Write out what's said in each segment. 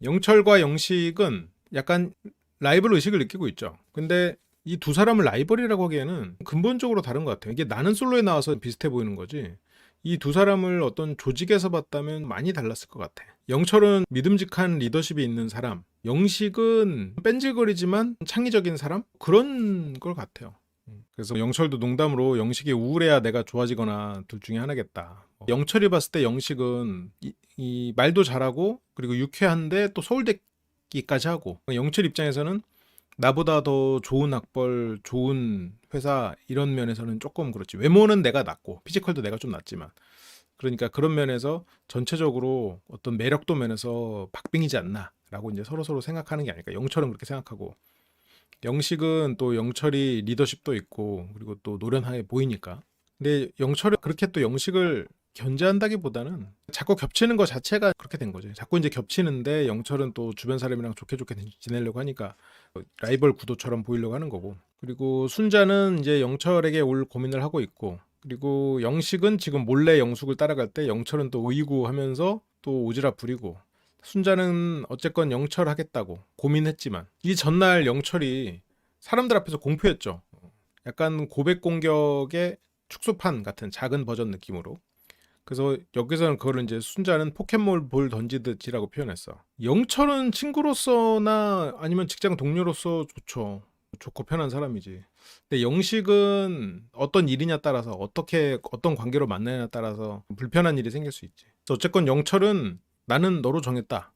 영철과 영식은 약간 라이벌 의식을 느끼고 있죠. 근데 이 두 사람을 라이벌이라고 하기에는 근본적으로 다른 것 같아요. 이게 나는 솔로에 나와서 비슷해 보이는 거지. 이 두 사람을 어떤 조직에서 봤다면 많이 달랐을 것 같아. 영철은 믿음직한 리더십이 있는 사람, 영식은 뺀질거리지만 창의적인 사람? 그런 걸 같아요. 그래서 영철도 농담으로 영식이 우울해야 내가 좋아지거나 둘 중에 하나겠다. 영철이 봤을 때 영식은 이 말도 잘하고 그리고 유쾌한데 또 서울대기까지 하고, 영철 입장에서는 나보다 더 좋은 학벌, 좋은 회사 이런 면에서는 조금 그렇지. 외모는 내가 낫고 피지컬도 내가 좀 낫지만, 그러니까 그런 면에서 전체적으로 어떤 매력도 면에서 박빙이지 않나라고 이제 서로 생각하는 게 아닐까. 영철은 그렇게 생각하고, 영식은 또 영철이 리더십도 있고 그리고 또 노련하게 보이니까. 근데 영철은 그렇게 또 영식을 견제한다기보다는 자꾸 겹치는 것 자체가 그렇게 된 거지. 자꾸 이제 겹치는데 영철은 또 주변 사람이랑 좋게 지내려고 하니까 라이벌 구도처럼 보이려고 하는 거고. 그리고 순자는 이제 영철에게 올 고민을 하고 있고, 그리고 영식은 지금 몰래 영숙을 따라갈 때 영철은 또 의구하면서 또 오지랖 부리고, 순자는 어쨌건 영철 하겠다고 고민했지만 이 전날 영철이 사람들 앞에서 공표했죠. 약간 고백 공격의 축소판 같은 작은 버전 느낌으로. 그래서 여기서는 그거를 이제 순자는 포켓몬 볼 던지듯이라고 표현했어. 영철은 친구로서나 아니면 직장 동료로서 좋죠. 좋고 편한 사람이지. 근데 영식은 어떤 일이냐 따라서 어떤 관계로 만나냐에 따라서 불편한 일이 생길 수 있지. 어쨌건 영철은 나는 너로 정했다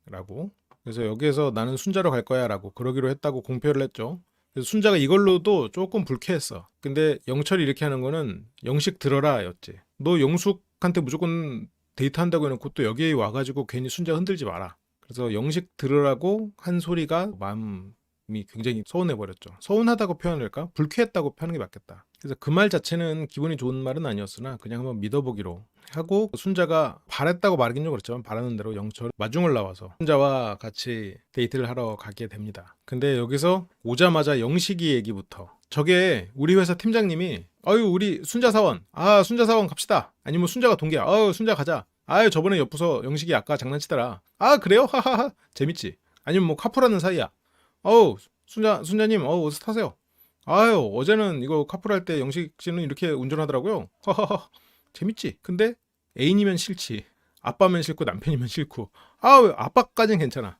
라고, 그래서 여기에서 나는 순자로 갈 거야 라고 그러기로 했다고 공표를 했죠. 그래서 순자가 이걸로도 조금 불쾌했어. 근데 영철이 이렇게 하는 거는 영식 들어라 였지. 너 영숙한테 무조건 데이트한다고 해놓고 또 여기 와가지고 괜히 순자 흔들지 마라. 그래서 영식 들으라고 한 소리가 마음이 굉장히 서운해버렸죠. 서운하다고 표현할까? 불쾌했다고 표현하는 게 맞겠다. 그래서 그 말 자체는 기분이 좋은 말은 아니었으나 그냥 한번 믿어보기로 하고, 순자가 바랬다고 말하긴 좀 그렇지만 바라는 대로 영철 마중을 나와서 순자와 같이 데이트를 하러 가게 됩니다. 근데 여기서 오자마자 영식이 얘기부터. 저게 우리 회사 팀장님이 아유 우리 순자 사원, 아 순자 사원 갑시다, 아니면 순자가 동기야, 아유 순자 가자, 아유 저번에 옆부서 영식이 아까 장난치더라, 아 그래요 하하하 재밌지, 아니면 뭐 카풀하는 사이야, 어우 순자님 어서 타세요, 아유 어제는 이거 카풀할 때 영식 씨는 이렇게 운전하더라고요, 하하하 재밌지. 근데 애인이면 싫지, 아빠면 싫고 남편이면 싫고, 아 왜 아빠까진 괜찮아,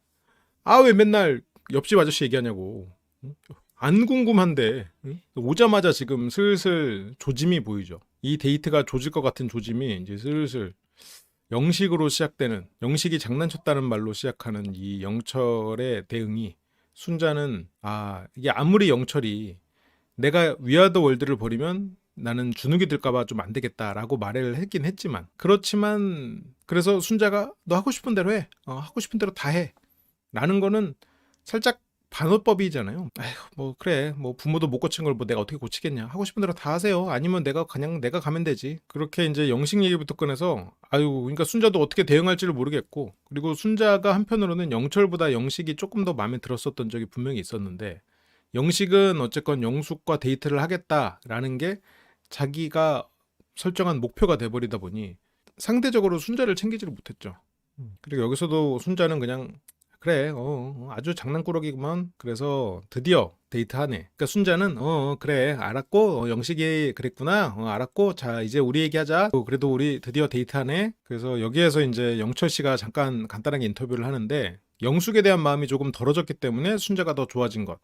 아 왜 맨날 옆집 아저씨 얘기하냐고. 응? 안 궁금한데. 응? 오자마자 지금 슬슬 조짐이 보이죠. 이 데이트가 조질 것 같은 조짐이 이제 슬슬 영식으로 시작되는, 영식이 장난쳤다는 말로 시작하는 이 영철의 대응이, 순자는 이게 아무리 영철이 내가 위아더 월드를 버리면 나는 주눅이 들까봐 좀 안 되겠다라고 말을 했긴 했지만, 그렇지만 그래서 순자가 너 하고 싶은 대로 해, 하고 싶은 대로 다 해 라는 거는 살짝 반어법이잖아요. 아휴 뭐 그래 뭐 부모도 못 고친 걸 뭐 내가 어떻게 고치겠냐, 하고 싶은 대로 다 하세요, 아니면 내가 가면 되지. 그렇게 이제 영식 얘기부터 꺼내서 그러니까 순자도 어떻게 대응할지를 모르겠고, 그리고 순자가 한편으로는 영철보다 영식이 조금 더 마음에 들었었던 적이 분명히 있었는데, 영식은 어쨌건 영숙과 데이트를 하겠다라는 게 자기가 설정한 목표가 돼버리다 보니 상대적으로 순자를 챙기지를 못했죠. 그리고 여기서도 순자는 그냥 그래 아주 장난꾸러기구만, 그래서 드디어 데이트하네. 그러니까 순자는 그래 알았고, 영식이 그랬구나, 알았고, 자 이제 우리 얘기하자, 그래도 우리 드디어 데이트하네. 그래서 여기에서 이제 영철 씨가 잠깐 간단하게 인터뷰를 하는데, 영숙에 대한 마음이 조금 덜어졌기 때문에 순자가 더 좋아진 것.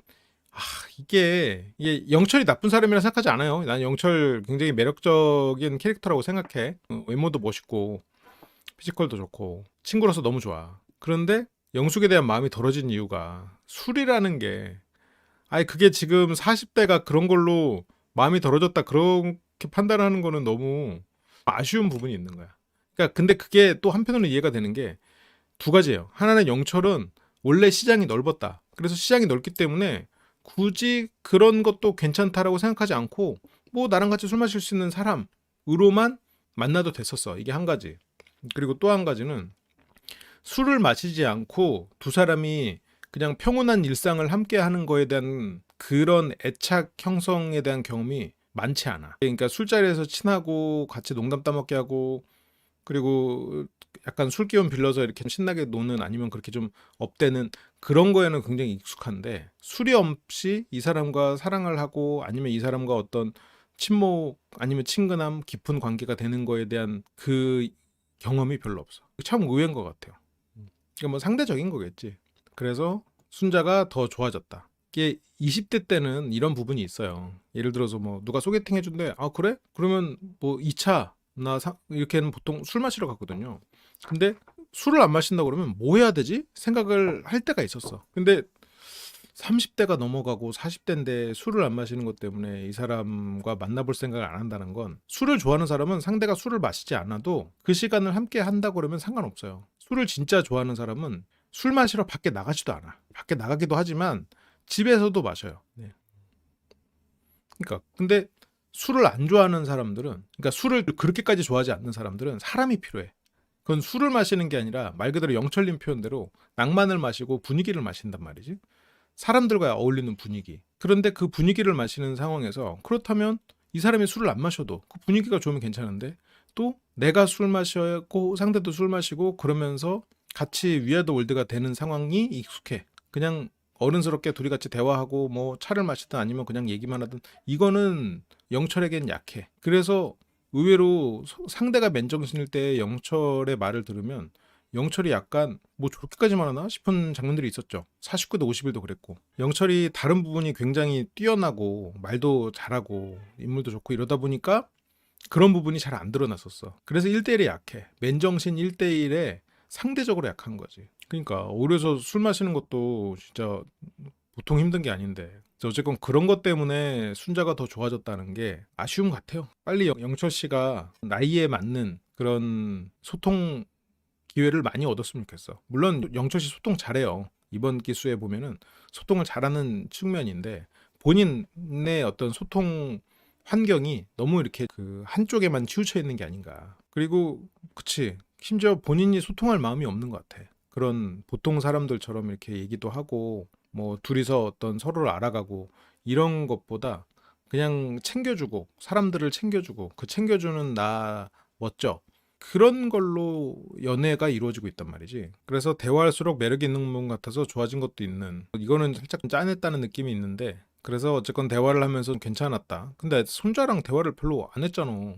이게 영철이 나쁜 사람이라 생각하지 않아요. 난 영철 굉장히 매력적인 캐릭터라고 생각해. 외모도 멋있고 피지컬도 좋고 친구로서 너무 좋아. 그런데 영숙에 대한 마음이 덜어진 이유가 술이라는 게, 그게 지금 40대가 그런 걸로 마음이 덜어졌다 그렇게 판단하는 거는 너무 아쉬운 부분이 있는 거야. 그러니까 근데 그게 또 한편으로는 이해가 되는 게 두 가지예요. 하나는 영철은 원래 시장이 넓었다. 그래서 시장이 넓기 때문에 굳이 그런 것도 괜찮다라고 생각하지 않고, 뭐 나랑 같이 술 마실 수 있는 사람으로만 만나도 됐었어. 이게 한 가지. 그리고 또 한 가지는 술을 마시지 않고 두 사람이 그냥 평온한 일상을 함께 하는 거에 대한 그런 애착 형성에 대한 경험이 많지 않아. 그러니까 술자리에서 친하고 같이 농담 따먹게 하고 그리고 약간 술 기운 빌려서 이렇게 신나게 노는 아니면 그렇게 좀 업되는 그런 거에는 굉장히 익숙한데 술이 없이 이 사람과 사랑을 하고 아니면 이 사람과 어떤 친목 아니면 친근함 깊은 관계가 되는 거에 대한 그 경험이 별로 없어. 참 의외인 것 같아요. 그러니까 뭐 상대적인 거겠지. 그래서 순자가 더 좋아졌다. 이게 20대 때는 이런 부분이 있어요. 예를 들어서 뭐 누가 소개팅 해준대. 아 그래? 그러면 뭐 2차 이렇게는 보통 술 마시러 갔거든요. 근데 술을 안 마신다 그러면 뭐 해야 되지? 생각을 할 때가 있었어. 근데 30대가 넘어가고 40대인데 술을 안 마시는 것 때문에 이 사람과 만나볼 생각을 안 한다는 건 술을 좋아하는 사람은 상대가 술을 마시지 않아도 그 시간을 함께 한다고 그러면 상관없어요. 술을 진짜 좋아하는 사람은 술 마시러 밖에 나가지도 않아. 밖에 나가기도 하지만 집에서도 마셔요. 네. 그러니까 근데 술을 안 좋아하는 사람들은 그러니까 술을 그렇게까지 좋아하지 않는 사람들은 사람이 필요해. 그건 술을 마시는 게 아니라 말 그대로 영철님 표현대로 낭만을 마시고 분위기를 마신단 말이지. 사람들과 어울리는 분위기. 그런데 그 분위기를 마시는 상황에서 그렇다면 이 사람이 술을 안 마셔도 그 분위기가 좋으면 괜찮은데 또 내가 술 마시고 상대도 술 마시고 그러면서 같이 위아더 월드가 되는 상황이 익숙해. 그냥 어른스럽게 둘이 같이 대화하고 뭐 차를 마시든 아니면 그냥 얘기만 하든 이거는 영철에겐 약해. 그래서 의외로 상대가 맨정신일 때 영철의 말을 들으면 영철이 약간 뭐 저렇게까지만 하나 싶은 장면들이 있었죠. 49대 51도 그랬고 영철이 다른 부분이 굉장히 뛰어나고 말도 잘하고 인물도 좋고 이러다 보니까 그런 부분이 잘 안 드러났었어. 그래서 1대1에 약해. 맨정신 1대1에 상대적으로 약한 거지. 그러니까 오래서 술 마시는 것도 진짜 보통 힘든 게 아닌데 어쨌건 그런 것 때문에 순자가 더 좋아졌다는 게 아쉬움 같아요. 빨리 영철 씨가 나이에 맞는 그런 소통 기회를 많이 얻었으면 좋겠어. 물론 영철 씨 소통 잘해요. 이번 기수에 보면은 소통을 잘하는 측면인데 본인의 어떤 소통 환경이 너무 이렇게 그 한쪽에만 치우쳐 있는 게 아닌가. 그리고 그치. 심지어 본인이 소통할 마음이 없는 것 같아. 그런 보통 사람들처럼 이렇게 얘기도 하고 뭐 둘이서 어떤 서로를 알아가고 이런 것보다 그냥 챙겨주고 사람들을 챙겨주고 그 챙겨주는 나 멋져. 그런 걸로 연애가 이루어지고 있단 말이지. 그래서 대화할수록 매력 있는 분 같아서 좋아진 것도 있는. 이거는 살짝 짠했다는 느낌이 있는데 그래서 어쨌건 대화를 하면서 괜찮았다. 근데 순자랑 대화를 별로 안 했잖아.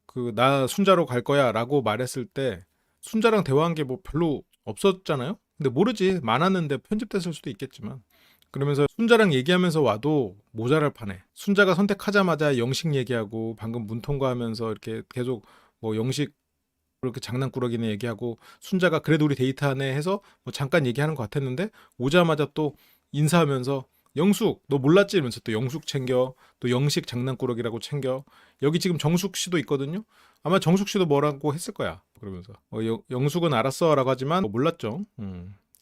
그 나 순자로 갈 거야라고 말했을 때 순자랑 대화한 게 뭐 별로 없었잖아요. 근데 모르지. 많았는데 편집됐을 수도 있겠지만. 그러면서 순자랑 얘기하면서 와도 모자랄 판에 순자가 선택하자마자 영식 얘기하고 방금 문 통과하면서 이렇게 계속 뭐 영식 그렇게 장난꾸러기네 얘기하고 순자가 그래도 우리 데이트하네 해서 뭐 잠깐 얘기하는 것 같았는데 오자마자 또 인사하면서 영숙 너 몰랐지 이러면서 또 영숙 챙겨 또 영식 장난꾸러기라고 챙겨 여기 지금 정숙 씨도 있거든요. 아마 정숙 씨도 뭐라고 했을 거야. 그러면서 영숙은 알았어라고 하지만 뭐 몰랐죠.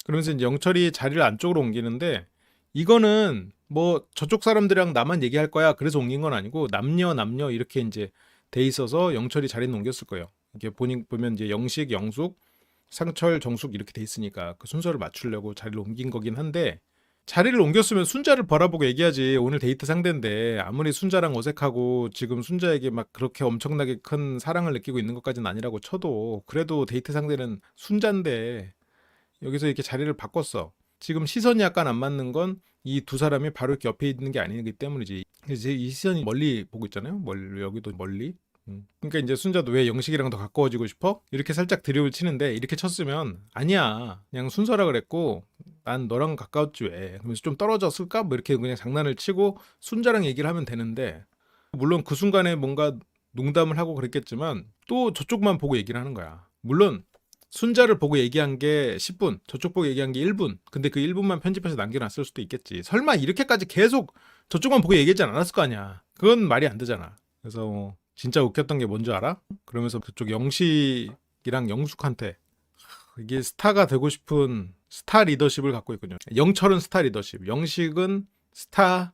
그러면서 이제 영철이 자리를 안쪽으로 옮기는데 이거는 뭐 저쪽 사람들이랑 나만 얘기할 거야 그래서 옮긴 건 아니고 남녀 이렇게 이제 돼 있어서 영철이 자리는 옮겼을 거예요. 이게 보면 이제 영식, 영숙, 상철, 정숙 이렇게 돼 있으니까 그 순서를 맞추려고 자리를 옮긴 거긴 한데 자리를 옮겼으면 순자를 바라보고 얘기하지. 오늘 데이트 상대인데 아무리 순자랑 어색하고 지금 순자에게 막 그렇게 엄청나게 큰 사랑을 느끼고 있는 것까지는 아니라고 쳐도 그래도 데이트 상대는 순자인데 여기서 이렇게 자리를 바꿨어. 지금 시선이 약간 안 맞는 건 이 두 사람이 바로 이렇게 옆에 있는 게 아니기 때문이지. 이제 이 시선이 멀리 보고 있잖아요. 멀리 여기도 멀리. 그러니까 이제 순자도 왜 영식이랑 더 가까워지고 싶어? 이렇게 살짝 드립을 치는데 이렇게 쳤으면 아니야. 그냥 순서라 그랬고 난 너랑 가까웠지 왜. 그러면서 좀 떨어졌을까? 뭐 이렇게 그냥 장난을 치고 순자랑 얘기를 하면 되는데 물론 그 순간에 뭔가 농담을 하고 그랬겠지만 또 저쪽만 보고 얘기를 하는 거야. 물론 순자를 보고 얘기한 게 10분, 저쪽 보고 얘기한 게 1분. 근데 그 1분만 편집해서 남겨놨을 수도 있겠지. 설마 이렇게까지 계속 저쪽만 보고 얘기하지 않았을 거 아니야. 그건 말이 안 되잖아. 그래서 진짜 웃겼던 게 뭔지 알아? 그러면서 그쪽 영식이랑 영숙한테 이게 스타가 되고 싶은 스타 리더십을 갖고 있거든요. 영철은 스타 리더십, 영식은 스타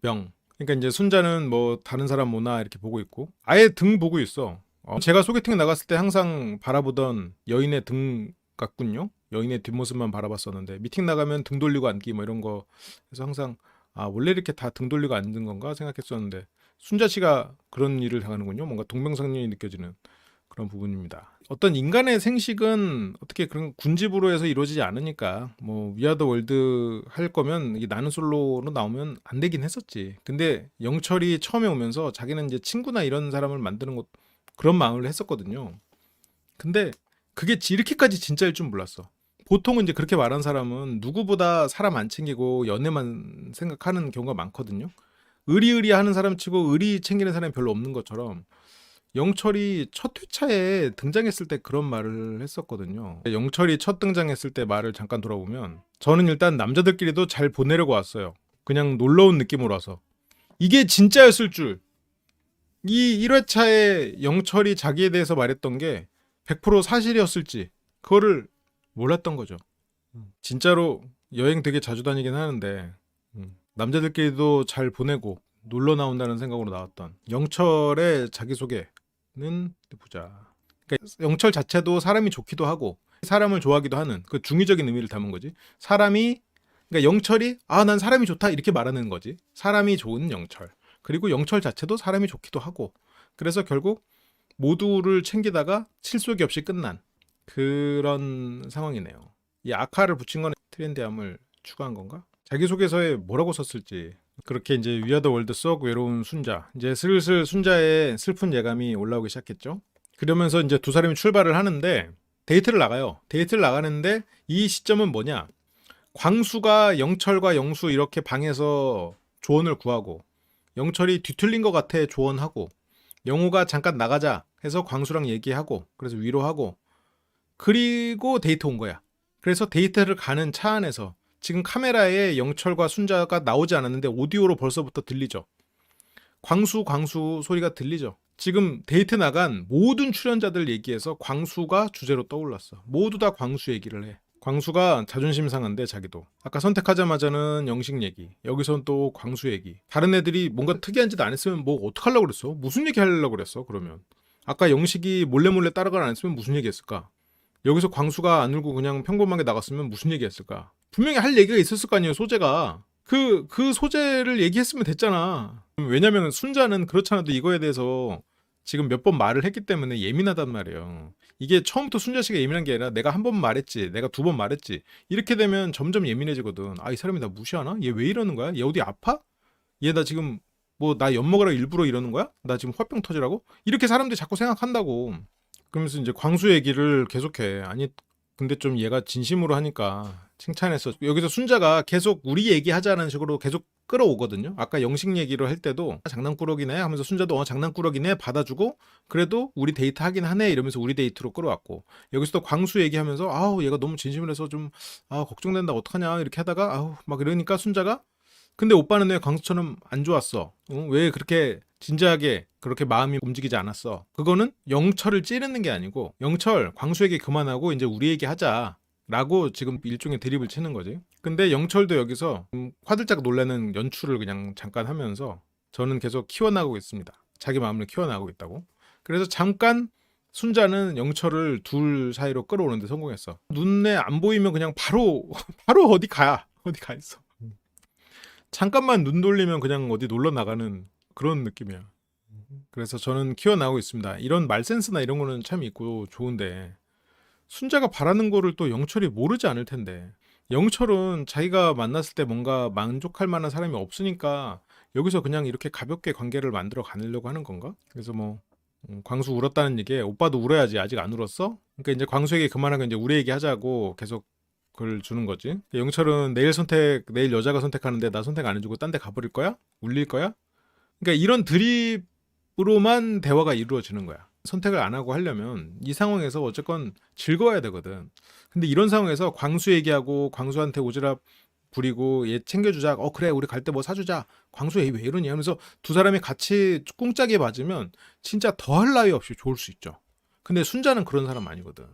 명. 그러니까 이제 순자는 뭐 다른 사람 뭐나 이렇게 보고 있고 아예 등 보고 있어. 제가 소개팅 나갔을 때 항상 바라보던 여인의 등 같군요. 여인의 뒷모습만 바라봤었는데 미팅 나가면 등 돌리고 앉기 뭐 이런 거 해서 항상 아 원래 이렇게 다 등 돌리고 앉는 건가 생각했었는데 순자 씨가 그런 일을 당하는군요. 뭔가 동병상련이 느껴지는 그런 부분입니다. 어떤 인간의 생식은 어떻게 그런 군집으로 해서 이루어지지 않으니까 뭐 위아더 월드 할 거면 이게 나는 솔로로 나오면 안 되긴 했었지. 근데 영철이 처음에 오면서 자기는 이제 친구나 이런 사람을 만드는 것 그런 마음을 했었거든요. 근데 그게 이렇게까지 진짜일 줄 몰랐어. 보통은 이제 그렇게 말한 사람은 누구보다 사람 안 챙기고 연애만 생각하는 경우가 많거든요. 의리의리 하는 사람 치고 의리 챙기는 사람이 별로 없는 것처럼 영철이 첫 회차에 등장했을 때 그런 말을 했었거든요. 영철이 첫 등장했을 때 말을 잠깐 돌아보면 저는 일단 남자들끼리도 잘 보내려고 왔어요. 그냥 놀러 온 느낌으로 와서. 이게 진짜였을 줄. 이 1회차에 영철이 자기에 대해서 말했던 게 100% 사실이었을지 그거를 몰랐던 거죠. 진짜로 여행 되게 자주 다니긴 하는데 남자들끼리도 잘 보내고 놀러 나온다는 생각으로 나왔던 영철의 자기소개는 보자. 그러니까 영철 자체도 사람이 좋기도 하고 사람을 좋아하기도 하는 그 중의적인 의미를 담은 거지. 사람이 그러니까 영철이 난 사람이 좋다 이렇게 말하는 거지. 사람이 좋은 영철. 그리고 영철 자체도 사람이 좋기도 하고 그래서 결국 모두를 챙기다가 칠속이 없이 끝난 그런 상황이네요. 이 아카를 붙인 건 트렌디함을 추가한 건가? 자기소개서에 뭐라고 썼을지. 그렇게 이제 위아더 월드 속 외로운 순자. 이제 슬슬 순자의 슬픈 예감이 올라오기 시작했죠. 그러면서 이제 두 사람이 출발을 하는데 데이트를 나가요. 데이트를 나가는데 이 시점은 뭐냐? 광수가 영철과 영수 이렇게 방에서 조언을 구하고 영철이 뒤틀린 것 같아 조언하고 영호가 잠깐 나가자 해서 광수랑 얘기하고 그래서 위로하고 그리고 데이트 온 거야. 그래서 데이트를 가는 차 안에서 지금 카메라에 영철과 순자가 나오지 않았는데 오디오로 벌써부터 들리죠. 광수 소리가 들리죠. 지금 데이트 나간 모든 출연자들 얘기에서 광수가 주제로 떠올랐어. 모두 다 광수 얘기를 해. 광수가 자존심 상한데 자기도. 아까 선택하자마자는 영식 얘기. 여기선 또 광수 얘기. 다른 애들이 뭔가 특이한 짓 안 했으면 뭐 어떡하려고 그랬어? 무슨 얘기 하려고 그랬어? 그러면. 아까 영식이 몰래 따라가 안 했으면 무슨 얘기 했을까? 여기서 광수가 안 울고 그냥 평범하게 나갔으면 무슨 얘기 했을까? 분명히 할 얘기가 있었을 거 아니에요, 소재가. 그 소재를 얘기했으면 됐잖아. 왜냐면 순자는 그렇잖아도 이거에 대해서 지금 몇 번 말을 했기 때문에 예민하단 말이에요. 이게 처음부터 순자 씨가 예민한 게 아니라 내가 한 번 말했지, 내가 두 번 말했지. 이렇게 되면 점점 예민해지거든. 이 사람이 나 무시하나? 얘 왜 이러는 거야? 얘 어디 아파? 얘 나 지금 뭐 나 엿먹으라 일부러 이러는 거야? 나 지금 화병 터지라고? 이렇게 사람들이 자꾸 생각한다고. 그러면서 이제 광수 얘기를 계속해. 아니 근데 좀 얘가 진심으로 하니까 칭찬했어. 여기서 순자가 계속 우리 얘기하자는 식으로 계속 끌어오거든요. 아까 영식 얘기를 할 때도 장난꾸러기네 하면서 순자도 장난꾸러기네 받아주고 그래도 우리 데이트 하긴 하네 이러면서 우리 데이트로 끌어왔고 여기서 또 광수 얘기하면서 얘가 너무 진심을 해서 좀 걱정된다 어떡하냐 이렇게 하다가 막 이러니까 순자가 근데 오빠는 왜 광수처럼 안 좋았어? 왜 그렇게 진지하게 그렇게 마음이 움직이지 않았어? 그거는 영철을 찌르는 게 아니고 영철 광수에게 그만하고 이제 우리에게 하자 라고 지금 일종의 드립을 치는 거지. 근데 영철도 여기서 화들짝 놀라는 연출을 그냥 잠깐 하면서 저는 계속 키워나가고 있습니다. 자기 마음을 키워나가고 있다고. 그래서 잠깐 순자는 영철을 둘 사이로 끌어오는데 성공했어. 눈에 안 보이면 그냥 바로 어디 가 있어. 잠깐만 눈 돌리면 그냥 어디 놀러 나가는 그런 느낌이야. 그래서 저는 키워나오고 있습니다. 이런 말센스나 이런 거는 참 있고 좋은데 순자가 바라는 거를 또 영철이 모르지 않을 텐데 영철은 자기가 만났을 때 뭔가 만족할 만한 사람이 없으니까 여기서 그냥 이렇게 가볍게 관계를 만들어 가려고 하는 건가? 그래서 뭐 광수 울었다는 얘기에 오빠도 울어야지 아직 안 울었어? 그러니까 이제 광수에게 그만하고 이제 우리 얘기 하자고 계속 그걸 주는 거지. 영철은 내일 여자가 선택하는데 나 선택 안 해주고 딴 데 가버릴 거야? 울릴 거야? 그러니까 이런 드립으로만 대화가 이루어지는 거야. 선택을 안 하고 하려면 이 상황에서 어쨌건 즐거워야 되거든. 근데 이런 상황에서 광수 얘기하고 광수한테 오지랖 부리고 얘 챙겨주자. 그래 우리 갈 때 뭐 사주자. 광수 얘 왜 이러니 하면서 두 사람이 같이 꿍짝에 맞으면 진짜 더할 나위 없이 좋을 수 있죠. 근데 순자는 그런 사람 아니거든.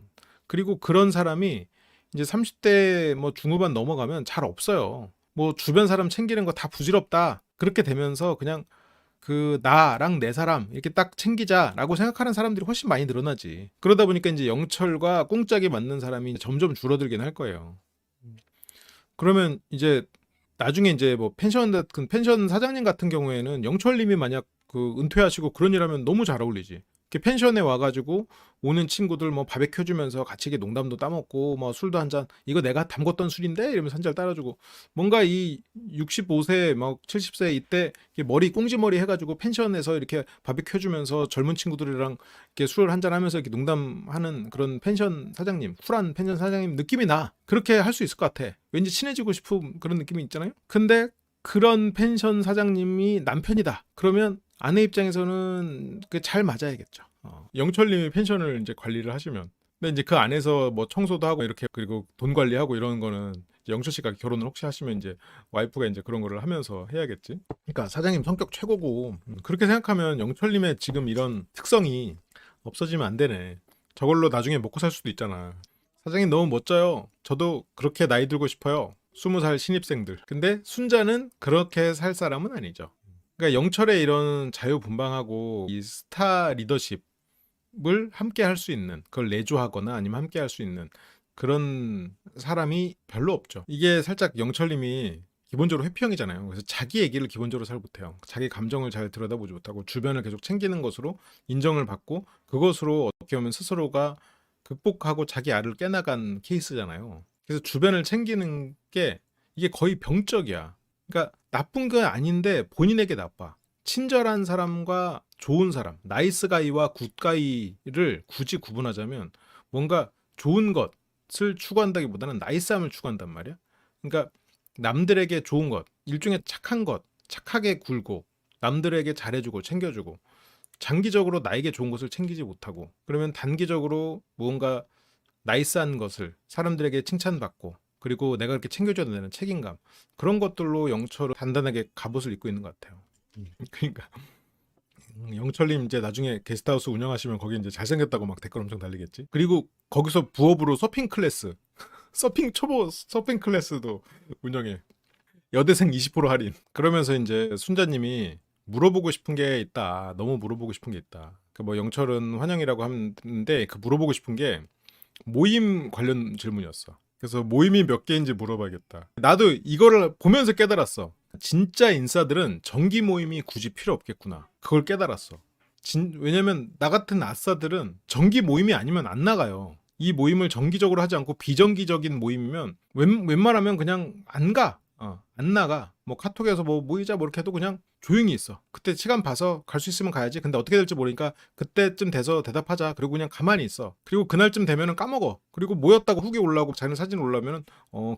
그리고 그런 사람이 이제 30대 뭐 중후반 넘어가면 잘 없어요. 뭐 주변 사람 챙기는 거 다 부질없다. 그렇게 되면서 그냥 나랑 내 사람 이렇게 딱 챙기자라고 생각하는 사람들이 훨씬 많이 늘어나지. 그러다 보니까 이제 영철과 꿍짝이 맞는 사람이 점점 줄어들긴 할 거예요. 그러면 이제 나중에 이제 뭐 펜션 사장님 같은 경우에는 영철님이 만약 은퇴하시고 그런 일 하면 너무 잘 어울리지. 이렇게 펜션에 와가지고 오는 친구들 뭐 바베큐 해주면서 같이 이렇게 농담도 따먹고 뭐 술도 한 잔, 이거 내가 담궜던 술인데 이러면서 한 잔 따라주고, 뭔가 이 65세 막 70세 이때 이렇게 머리 꽁지머리 해가지고 펜션에서 이렇게 바베큐 해주면서 젊은 친구들이랑 이렇게 술 한 잔 하면서 이렇게 농담하는 그런 펜션 사장님, 쿨한 펜션 사장님 느낌이 나. 그렇게 할 수 있을 것 같아. 왠지 친해지고 싶은 그런 느낌이 있잖아요. 근데 그런 펜션 사장님이 남편이다. 그러면 아내 입장에서는 그 잘 맞아야겠죠. 영철님이 펜션을 이제 관리를 하시면, 근데 이제 그 안에서 뭐 청소도 하고 이렇게, 그리고 돈 관리하고 이런 거는 이제 영철 씨가 결혼을 혹시 하시면 이제 와이프가 이제 그런 거를 하면서 해야겠지. 그러니까 사장님 성격 최고고, 그렇게 생각하면 영철님의 지금 이런 특성이 없어지면 안 되네. 저걸로 나중에 먹고 살 수도 있잖아. 사장님 너무 멋져요. 저도 그렇게 나이 들고 싶어요. 20살 신입생들. 근데 순자는 그렇게 살 사람은 아니죠. 그러니까 영철의 이런 자유분방하고 이 스타 리더십을 함께 할 수 있는, 그걸 내조하거나 아니면 함께 할 수 있는 그런 사람이 별로 없죠. 이게 살짝 영철님이 기본적으로 회피형이잖아요. 그래서 자기 얘기를 기본적으로 잘 못해요. 자기 감정을 잘 들여다보지 못하고 주변을 계속 챙기는 것으로 인정을 받고, 그것으로 어떻게 보면 스스로가 극복하고 자기 알을 깨나간 케이스잖아요. 그래서 주변을 챙기는 게 이게 거의 병적이야. 그러니까 나쁜 건 아닌데 본인에게 나빠. 친절한 사람과 좋은 사람, 나이스 가이와 굿 가이를 굳이 구분하자면 뭔가 좋은 것을 추구한다기보다는 나이스함을 추구한단 말이야. 그러니까 남들에게 좋은 것, 일종의 착한 것, 착하게 굴고 남들에게 잘해주고 챙겨주고, 장기적으로 나에게 좋은 것을 챙기지 못하고, 그러면 단기적으로 무언가 나이스한 것을 사람들에게 칭찬받고, 그리고 내가 그렇게 챙겨줘야 되는 책임감, 그런 것들로 영철은 단단하게 갑옷을 입고 있는 것 같아요. 그러니까 영철님 이제 나중에 게스트하우스 운영하시면 거기 이제 잘생겼다고 막 댓글 엄청 달리겠지. 그리고 거기서 부업으로 서핑 클래스, 서핑 초보 서핑 클래스도 운영해. 여대생 20% 할인. 그러면서 이제 순자님이 물어보고 싶은 게 있다. 너무 물어보고 싶은 게 있다. 그 뭐 영철은 환영이라고 하는데, 그 물어보고 싶은 게 모임 관련 질문이었어. 그래서 모임이 몇 개인지 물어봐야겠다. 나도 이거를 보면서 깨달았어. 진짜 인싸들은 정기 모임이 굳이 필요 없겠구나. 그걸 깨달았어. 왜냐면 나 같은 아싸들은 정기 모임이 아니면 안 나가요. 이 모임을 정기적으로 하지 않고 비정기적인 모임이면 웬만하면 그냥 안 가. 안 나가. 뭐 카톡에서 뭐 모이자 뭐 이렇게 해도 그냥 조용히 있어. 그때 시간 봐서 갈 수 있으면 가야지. 근데 어떻게 될지 모르니까 그때쯤 돼서 대답하자. 그리고 그냥 가만히 있어. 그리고 그날쯤 되면은 까먹어. 그리고 모였다고 후기 올라오고 자기는 사진 올라오면은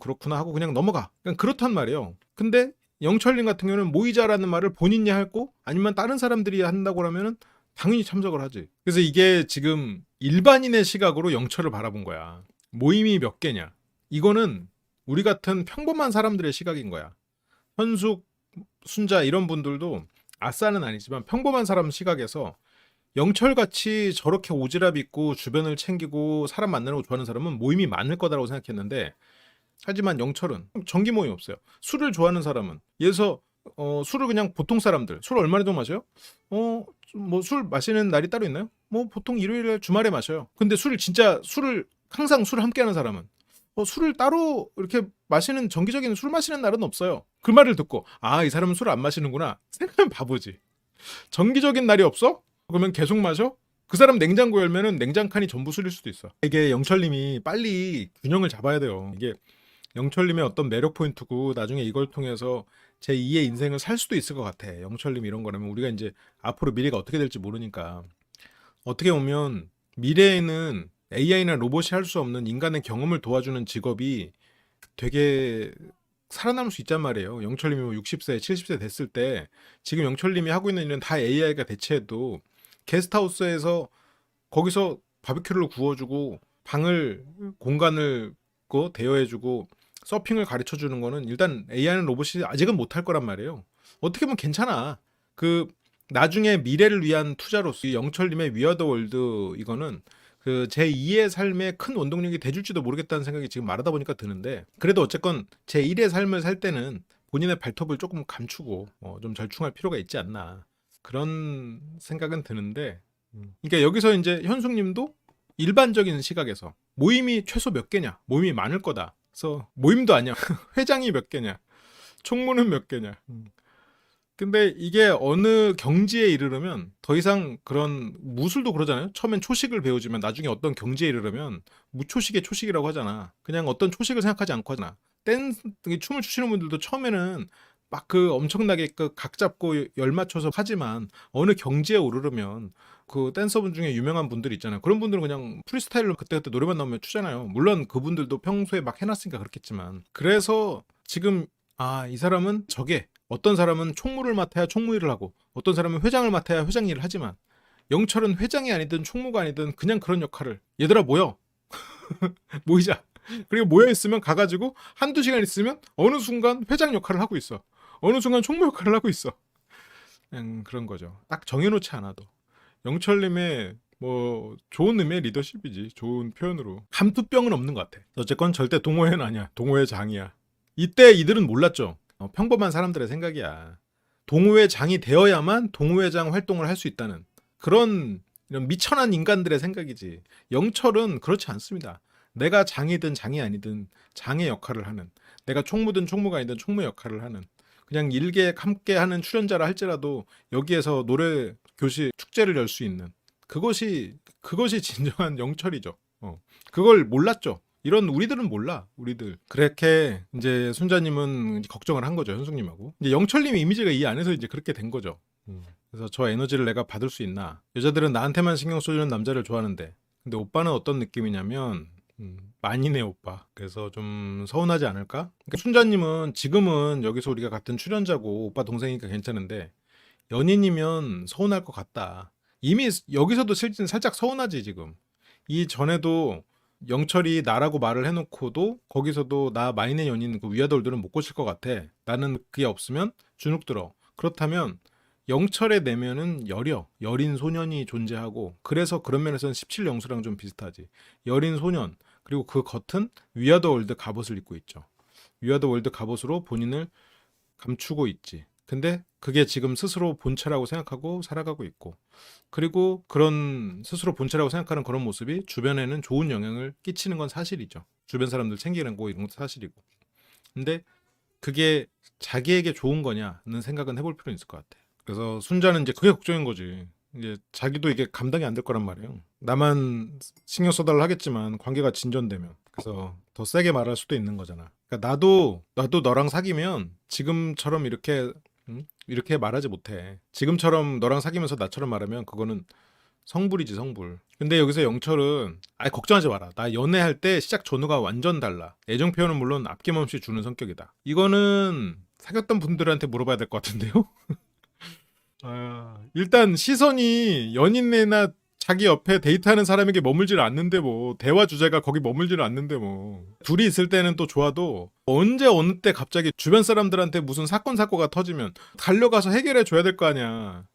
그렇구나 하고 그냥 넘어가. 그냥 그렇단 말이에요. 근데 영철님 같은 경우는 모이자라는 말을 본인이 하고 아니면 다른 사람들이 한다고 하면은 당연히 참석을 하지. 그래서 이게 지금 일반인의 시각으로 영철을 바라본 거야. 모임이 몇 개냐. 이거는 우리 같은 평범한 사람들의 시각인 거야. 현숙, 순자 이런 분들도 아싸는 아니지만 평범한 사람 시각에서 영철같이 저렇게 오지랖 있고 주변을 챙기고 사람 만나는 거 좋아하는 사람은 모임이 많을 거다라고 생각했는데, 하지만 영철은 정기 모임 없어요. 술을 좋아하는 사람은, 예를 들어서 술을 그냥 보통 사람들 술 얼마나 좀 마셔요? 뭐 술 마시는 날이 따로 있나요? 뭐 보통 일요일에 주말에 마셔요. 근데 술을 항상 술을 함께 하는 사람은 술을 따로 이렇게 마시는, 정기적인 술 마시는 날은 없어요. 그 말을 듣고 이 사람은 술을 안 마시는구나 생각하면 바보지. 정기적인 날이 없어? 그러면 계속 마셔? 그 사람 냉장고 열면은 냉장칸이 전부 술일 수도 있어. 이게 영철님이 빨리 균형을 잡아야 돼요. 이게 영철님의 어떤 매력 포인트고, 나중에 이걸 통해서 제 2의 인생을 살 수도 있을 것 같아. 영철님 이런 거라면 우리가 이제 앞으로 미래가 어떻게 될지 모르니까, 어떻게 보면 미래에는 AI나 로봇이 할 수 없는 인간의 경험을 도와주는 직업이 되게 살아남을 수 있단 말이에요. 영철님이 뭐 60세, 70세 됐을 때 지금 영철님이 하고 있는 일은 다 AI가 대체해도, 게스트하우스에서 거기서 바비큐를 구워주고 공간을 대여해주고 서핑을 가르쳐주는 거는 일단 AI는 로봇이 아직은 못할 거란 말이에요. 어떻게 보면 괜찮아. 그 나중에 미래를 위한 투자로서 이 영철님의 위아더 월드 이거는 그 제2의 삶의 큰 원동력이 돼줄지도 모르겠다는 생각이 지금 말하다 보니까 드는데, 그래도 어쨌건 제1의 삶을 살 때는 본인의 발톱을 조금 감추고 좀 절충할 필요가 있지 않나, 그런 생각은 드는데, 그러니까 여기서 이제 현숙님도 일반적인 시각에서 모임이 최소 몇 개냐, 모임이 많을 거다. 그래서 모임도 아니야. 회장이 몇 개냐, 총무는 몇 개냐. 근데 이게 어느 경지에 이르르면 더 이상 그런 무술도 그러잖아요. 처음엔 초식을 배우지만 나중에 어떤 경지에 이르르면 무초식의 초식이라고 하잖아. 그냥 어떤 초식을 생각하지 않고 하잖아. 춤을 추시는 분들도 처음에는 막 그 엄청나게 그 각 잡고 열 맞춰서 하지만 어느 경지에 오르르면 그 댄서분 중에 유명한 분들 있잖아요. 그런 분들은 그냥 프리스타일로 그때그때 노래만 나오면 추잖아요. 물론 그분들도 평소에 막 해놨으니까 그렇겠지만. 그래서 지금 이 사람은 저게 어떤 사람은 총무를 맡아야 총무 일을 하고 어떤 사람은 회장을 맡아야 회장 일을 하지만 영철은 회장이 아니든 총무가 아니든 그냥 그런 역할을 얘들아 모여 모이자 그리고 모여있으면 가가지고 한두 시간 있으면 어느 순간 회장 역할을 하고 있어 어느 순간 총무 역할을 하고 있어 그냥 그런 거죠. 딱 정해놓지 않아도 영철님의 뭐 좋은 의미의 리더십이지. 좋은 표현으로 감투병은 없는 것 같아. 어쨌건 절대 동호회는 아니야. 동호회장이야. 이때 이들은 몰랐죠. 평범한 사람들의 생각이야. 동호회장이 되어야만 동호회장 활동을 할 수 있다는 그런 이런 미천한 인간들의 생각이지. 영철은 그렇지 않습니다. 내가 장이든 장이 아니든 장의 역할을 하는, 내가 총무든 총무가 아니든 총무 역할을 하는, 그냥 일개 함께 하는 출연자라 할지라도 여기에서 노래 교실 축제를 열 수 있는 그것이 진정한 영철이죠. 그걸 몰랐죠. 이런 우리들은 몰라. 우리들 그렇게 이제 순자님은 걱정을 한 거죠. 현숙님하고 이제 영철님의 이미지가 이 안에서 이제 그렇게 된 거죠. 그래서 저 에너지를 내가 받을 수 있나? 여자들은 나한테만 신경 써주는 남자를 좋아하는데 근데 오빠는 어떤 느낌이냐면 많이네 오빠. 그래서 좀 서운하지 않을까? 그러니까 순자님은 지금은 여기서 우리가 같은 출연자고 오빠 동생이니까 괜찮은데 연인이면 서운할 것 같다. 이미 여기서도 실제 살짝 서운하지 지금. 이 전에도 영철이 나라고 말을 해놓고도 거기서도 나 마이네 연인 그 위아더월드는 못 고칠 것 같아. 나는 그게 없으면 주눅 들어. 그렇다면 영철의 내면은 여린 소년이 존재하고 그래서 그런 면에서는 17영수랑 좀 비슷하지. 여린 소년 그리고 그 겉은 위아더월드 갑옷을 입고 있죠. 위아더월드 갑옷으로 본인을 감추고 있지. 근데 그게 지금 스스로 본체라고 생각하고 살아가고 있고 그리고 그런 스스로 본체라고 생각하는 그런 모습이 주변에는 좋은 영향을 끼치는 건 사실이죠. 주변 사람들 챙기는 거 이런 것도 사실이고 근데 그게 자기에게 좋은 거냐는 생각은 해볼 필요는 있을 것 같아. 그래서 순자는 이제 그게 걱정인 거지. 이제 자기도 이게 감당이 안 될 거란 말이에요. 나만 신경 써달라 하겠지만 관계가 진전되면 그래서 더 세게 말할 수도 있는 거잖아. 그러니까 나도 너랑 사귀면 지금처럼 이렇게 말하지 못해. 지금처럼 너랑 사귀면서 나처럼 말하면 그거는 성불이지 성불. 근데 여기서 영철은 아예 걱정하지 마라. 나 연애할 때 시작 전후가 완전 달라. 애정 표현은 물론 아낌없이 주는 성격이다. 이거는 사귀었던 분들한테 물어봐야 될 것 같은데요. 일단 시선이 연인이나 자기 옆에 데이트하는 사람에게 머물지를 않는데 뭐 대화 주제가 거기 머물지를 않는데 뭐 둘이 있을 때는 또 좋아도 언제 어느 때 갑자기 주변 사람들한테 무슨 사건가 터지면 달려가서 해결해 줘야 될 거 아니야.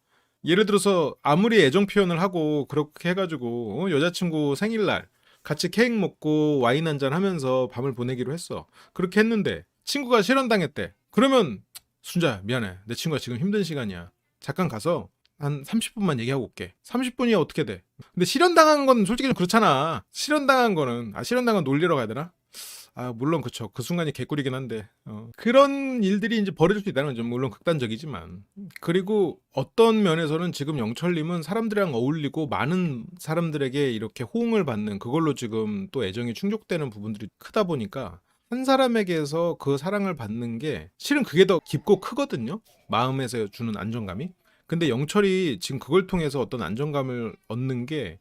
예를 들어서 아무리 애정 표현을 하고 그렇게 해가지고 여자친구 생일날 같이 케이크 먹고 와인 한잔 하면서 밤을 보내기로 했어. 그렇게 했는데 친구가 실현당했대. 그러면 순자 미안해. 내 친구가 지금 힘든 시간이야. 잠깐 가서 한 30분만 얘기하고 올게. 30분이야 어떻게 돼? 근데 실현당한 건 솔직히 좀 그렇잖아. 실현당한 놀리러 가야 되나? 물론 그쵸. 그 순간이 개꿀이긴 한데 그런 일들이 이제 벌어질 수 있다는 건 좀 물론 극단적이지만 그리고 어떤 면에서는 지금 영철님은 사람들이랑 어울리고 많은 사람들에게 이렇게 호응을 받는 그걸로 지금 또 애정이 충족되는 부분들이 크다 보니까 한 사람에게서 그 사랑을 받는 게 실은 그게 더 깊고 크거든요. 마음에서 주는 안정감이. 근데 영철이 지금 그걸 통해서 어떤 안정감을 얻는 게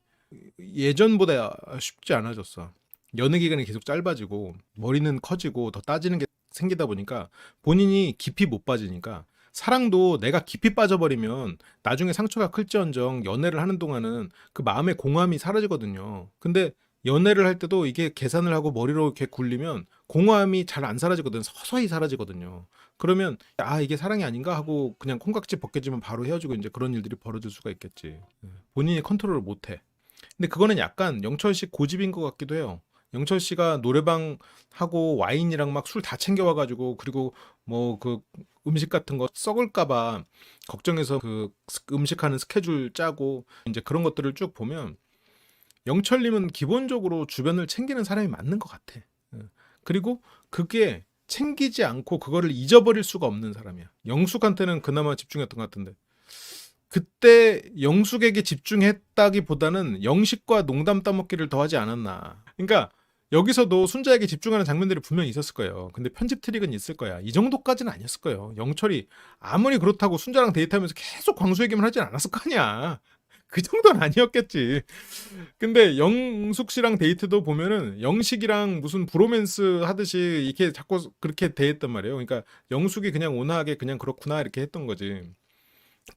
예전보다 쉽지 않아졌어. 연애 기간이 계속 짧아지고 머리는 커지고 더 따지는 게 생기다 보니까 본인이 깊이 못 빠지니까 사랑도 내가 깊이 빠져버리면 나중에 상처가 클지언정 연애를 하는 동안은 그 마음의 공허함이 사라지거든요. 근데 연애를 할 때도 이게 계산을 하고 머리로 이렇게 굴리면 공허함이 잘 안 사라지거든. 서서히 사라지거든요. 그러면 이게 사랑이 아닌가 하고 그냥 콩깍지 벗겨지면 바로 헤어지고 이제 그런 일들이 벌어질 수가 있겠지. 본인이 컨트롤을 못해. 근데 그거는 약간 영철 씨 고집인 것 같기도 해요. 영철 씨가 노래방 하고 와인이랑 막 술 다 챙겨와가지고 그리고 뭐 그 음식 같은 거 썩을까봐 걱정해서 그 음식하는 스케줄 짜고 이제 그런 것들을 쭉 보면 영철님은 기본적으로 주변을 챙기는 사람이 맞는 것 같아. 그리고 그게 챙기지 않고 그거를 잊어버릴 수가 없는 사람이야. 영숙한테는 그나마 집중했던 것 같은데 그때 영숙에게 집중했다기보다는 영식과 농담 따먹기를 더하지 않았나. 그러니까 여기서도 순자에게 집중하는 장면들이 분명히 있었을 거예요. 근데 편집 트릭은 있을 거야. 이 정도까지는 아니었을 거예요. 영철이 아무리 그렇다고 순자랑 데이트하면서 계속 광수 얘기만 하진 않았을 거 아니야. 그 정도는 아니었겠지. 근데 영숙 씨랑 데이트도 보면은 영식이랑 무슨 브로맨스 하듯이 이렇게 자꾸 그렇게 대했단 말이에요. 그러니까 영숙이 그냥 온화하게 그냥 그렇구나 이렇게 했던 거지.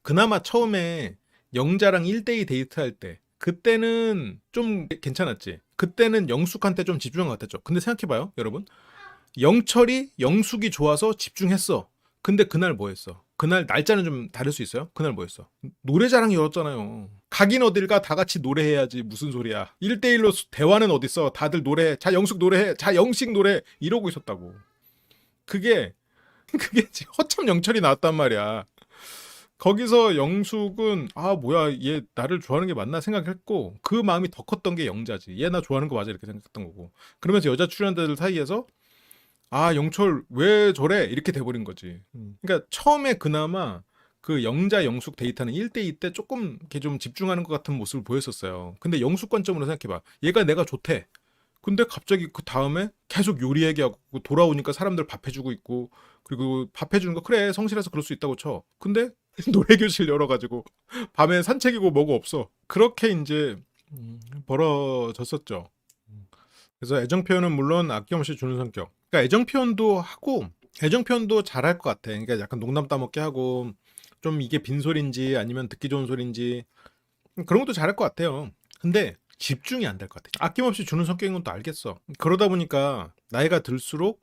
그나마 처음에 영자랑 1대2 데이트할 때 그때는 좀 괜찮았지. 그때는 영숙한테 좀 집중한 것 같았죠. 근데 생각해봐요 여러분. 영철이 영숙이 좋아서 집중했어. 근데 그날 뭐 했어? 그날 날짜는 좀 다를 수 있어요? 그날 뭐 했어? 노래자랑 열었잖아요. 가긴 어딜 가, 다 같이 노래해야지. 무슨 소리야. 1대1로 대화는 어딨어. 다들 노래해. 자 영숙 노래해. 자 영식 노래. 이러고 있었다고. 그게 허참 영철이 나왔단 말이야. 거기서 영숙은 아 뭐야 얘 나를 좋아하는 게 맞나 생각했고 그 마음이 더 컸던 게 영자지. 얘 나 좋아하는 거 맞아 이렇게 생각했던 거고. 그러면서 여자 출연자들 사이에서 아 영철 왜 저래 이렇게 돼버린 거지. 그러니까 처음에 그나마 그 영자 영숙 데이트는 1대2 때 조금 이렇게 좀 집중하는 것 같은 모습을 보였었어요. 근데 영숙 관점으로 생각해봐. 얘가 내가 좋대. 근데 갑자기 그 다음에 계속 요리 얘기하고 돌아오니까 사람들 밥 해주고 있고 그리고 밥 해주는 거 그래 성실해서 그럴 수 있다고 쳐. 근데 노래교실 열어가지고 밤에 산책이고 뭐고 없어. 그렇게 이제 벌어졌었죠. 그래서 애정 표현은 물론 아낌없이 주는 성격. 그러니까 애정 표현도 하고 애정 표현도 잘할 것 같아. 그러니까 약간 농담 따먹게 하고 좀 이게 빈소리인지 아니면 듣기 좋은 소리인지 그런 것도 잘할 것 같아요. 근데 집중이 안 될 것 같아. 아낌없이 주는 성격인 건 또 알겠어. 그러다 보니까 나이가 들수록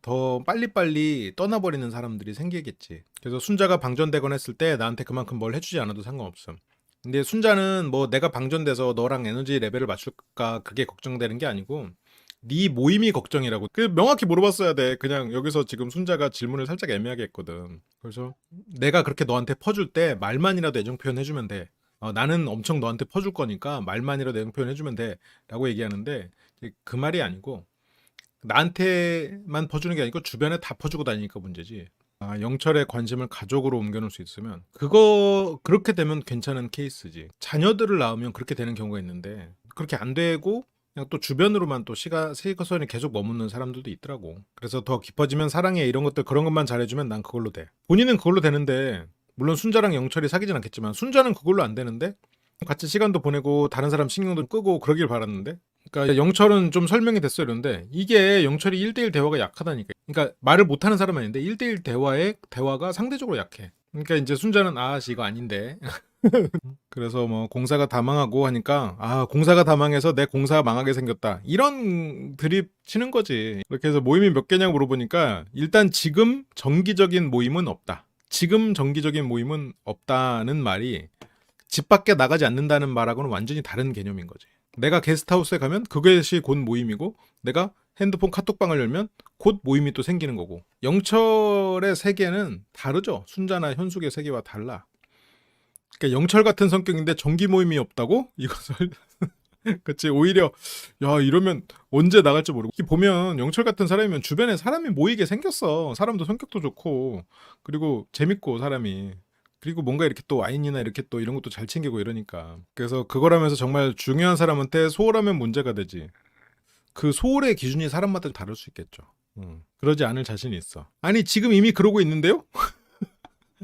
더 빨리빨리 떠나버리는 사람들이 생기겠지. 그래서 순자가 방전되거나 했을 때 나한테 그만큼 뭘 해주지 않아도 상관없음. 근데 순자는 뭐 내가 방전돼서 너랑 에너지 레벨을 맞출까 그게 걱정되는 게 아니고 네 모임이 걱정이라고. 그 명확히 물어봤어야 돼. 그냥 여기서 지금 순자가 질문을 살짝 애매하게 했거든. 그래서 내가 그렇게 너한테 퍼줄 때 말만이라도 애정 표현해주면 돼. 나는 엄청 너한테 퍼줄 거니까 말만이라도 애정 표현해주면 돼 라고 얘기하는데 그 말이 아니고 나한테만 퍼주는 게 아니고 주변에 다 퍼주고 다니니까 문제지. 영철의 관심을 가족으로 옮겨놓을 수 있으면 그거 그렇게 되면 괜찮은 케이스지. 자녀들을 낳으면 그렇게 되는 경우가 있는데 그렇게 안 되고 그냥 또 주변으로만 또 시선이 계속 머무는 사람들도 있더라고. 그래서 더 깊어지면 사랑해 이런 것들 그런 것만 잘해주면 난 그걸로 돼. 본인은 그걸로 되는데 물론 순자랑 영철이 사귀진 않겠지만 순자는 그걸로 안 되는데 같이 시간도 보내고 다른 사람 신경도 끄고 그러길 바랐는데 그러니까 영철은 좀 설명이 됐어요 이러는데 이게 영철이 1대1 대화가 약하다니까. 그러니까 말을 못하는 사람은 아닌데 1대1 대화가 상대적으로 약해. 그러니까 이제 순자는 아씨 이거 아닌데 그래서 뭐 공사가 다 망하고 하니까 공사가 다 망해서 내 공사가 망하게 생겼다 이런 드립 치는 거지. 이렇게 해서 모임이 몇 개냐고 물어보니까 일단 지금 정기적인 모임은 없다. 지금 정기적인 모임은 없다는 말이 집 밖에 나가지 않는다는 말하고는 완전히 다른 개념인 거지. 내가 게스트하우스에 가면 그것이 곧 모임이고 내가 핸드폰 카톡방을 열면 곧 모임이 또 생기는 거고 영철의 세계는 다르죠. 순자나 현숙의 세계와 달라. 그러니까 영철 같은 성격인데 정기 모임이 없다고? 이것을 그치 오히려 야 이러면 언제 나갈지 모르고 보면 영철 같은 사람이면 주변에 사람이 모이게 생겼어. 사람도 성격도 좋고 그리고 재밌고 사람이 그리고 뭔가 이렇게 또 와인이나 이렇게 또 이런 것도 잘 챙기고 이러니까. 그래서 그거라면서 정말 중요한 사람한테 소홀하면 문제가 되지. 그 소홀의 기준이 사람마다 다를 수 있겠죠. 그러지 않을 자신이 있어. 아니 지금 이미 그러고 있는데요?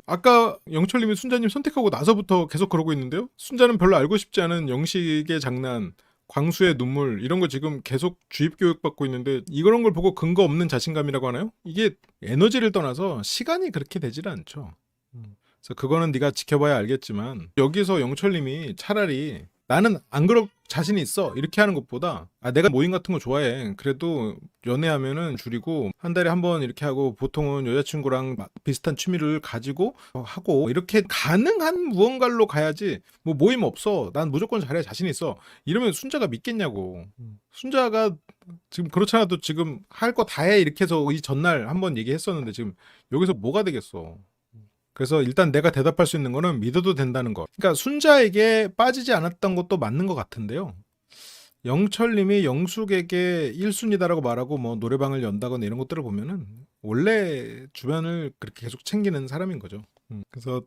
아까 영철님이 순자님 선택하고 나서부터 계속 그러고 있는데요? 순자는 별로 알고 싶지 않은 영식의 장난, 광수의 눈물 이런 거 지금 계속 주입 교육 받고 있는데 이런 걸 보고 근거 없는 자신감이라고 하나요? 이게 에너지를 떠나서 시간이 그렇게 되질 않죠. 그래서 그거는 네가 지켜봐야 알겠지만 여기서 영철님이 차라리 나는 안 그럴 자신이 있어 이렇게 하는 것보다 내가 모임 같은 거 좋아해. 그래도 연애하면은 줄이고 한 달에 한 번 이렇게 하고 보통은 여자친구랑 비슷한 취미를 가지고 하고 이렇게 가능한 무언가로 가야지 뭐 모임 없어 난 무조건 잘해 자신 있어 이러면 순자가 믿겠냐고. 순자가 지금 그렇잖아도 지금 할 거 다 해 이렇게 해서 이 전날 한번 얘기했었는데 지금 여기서 뭐가 되겠어. 그래서 일단 내가 대답할 수 있는 거는 믿어도 된다는 거. 그러니까 순자에게 빠지지 않았던 것도 맞는 것 같은데요. 영철님이 영숙에게 1순위다라고 말하고 뭐 노래방을 연다거나 이런 것들을 보면은 원래 주변을 그렇게 계속 챙기는 사람인 거죠. 그래서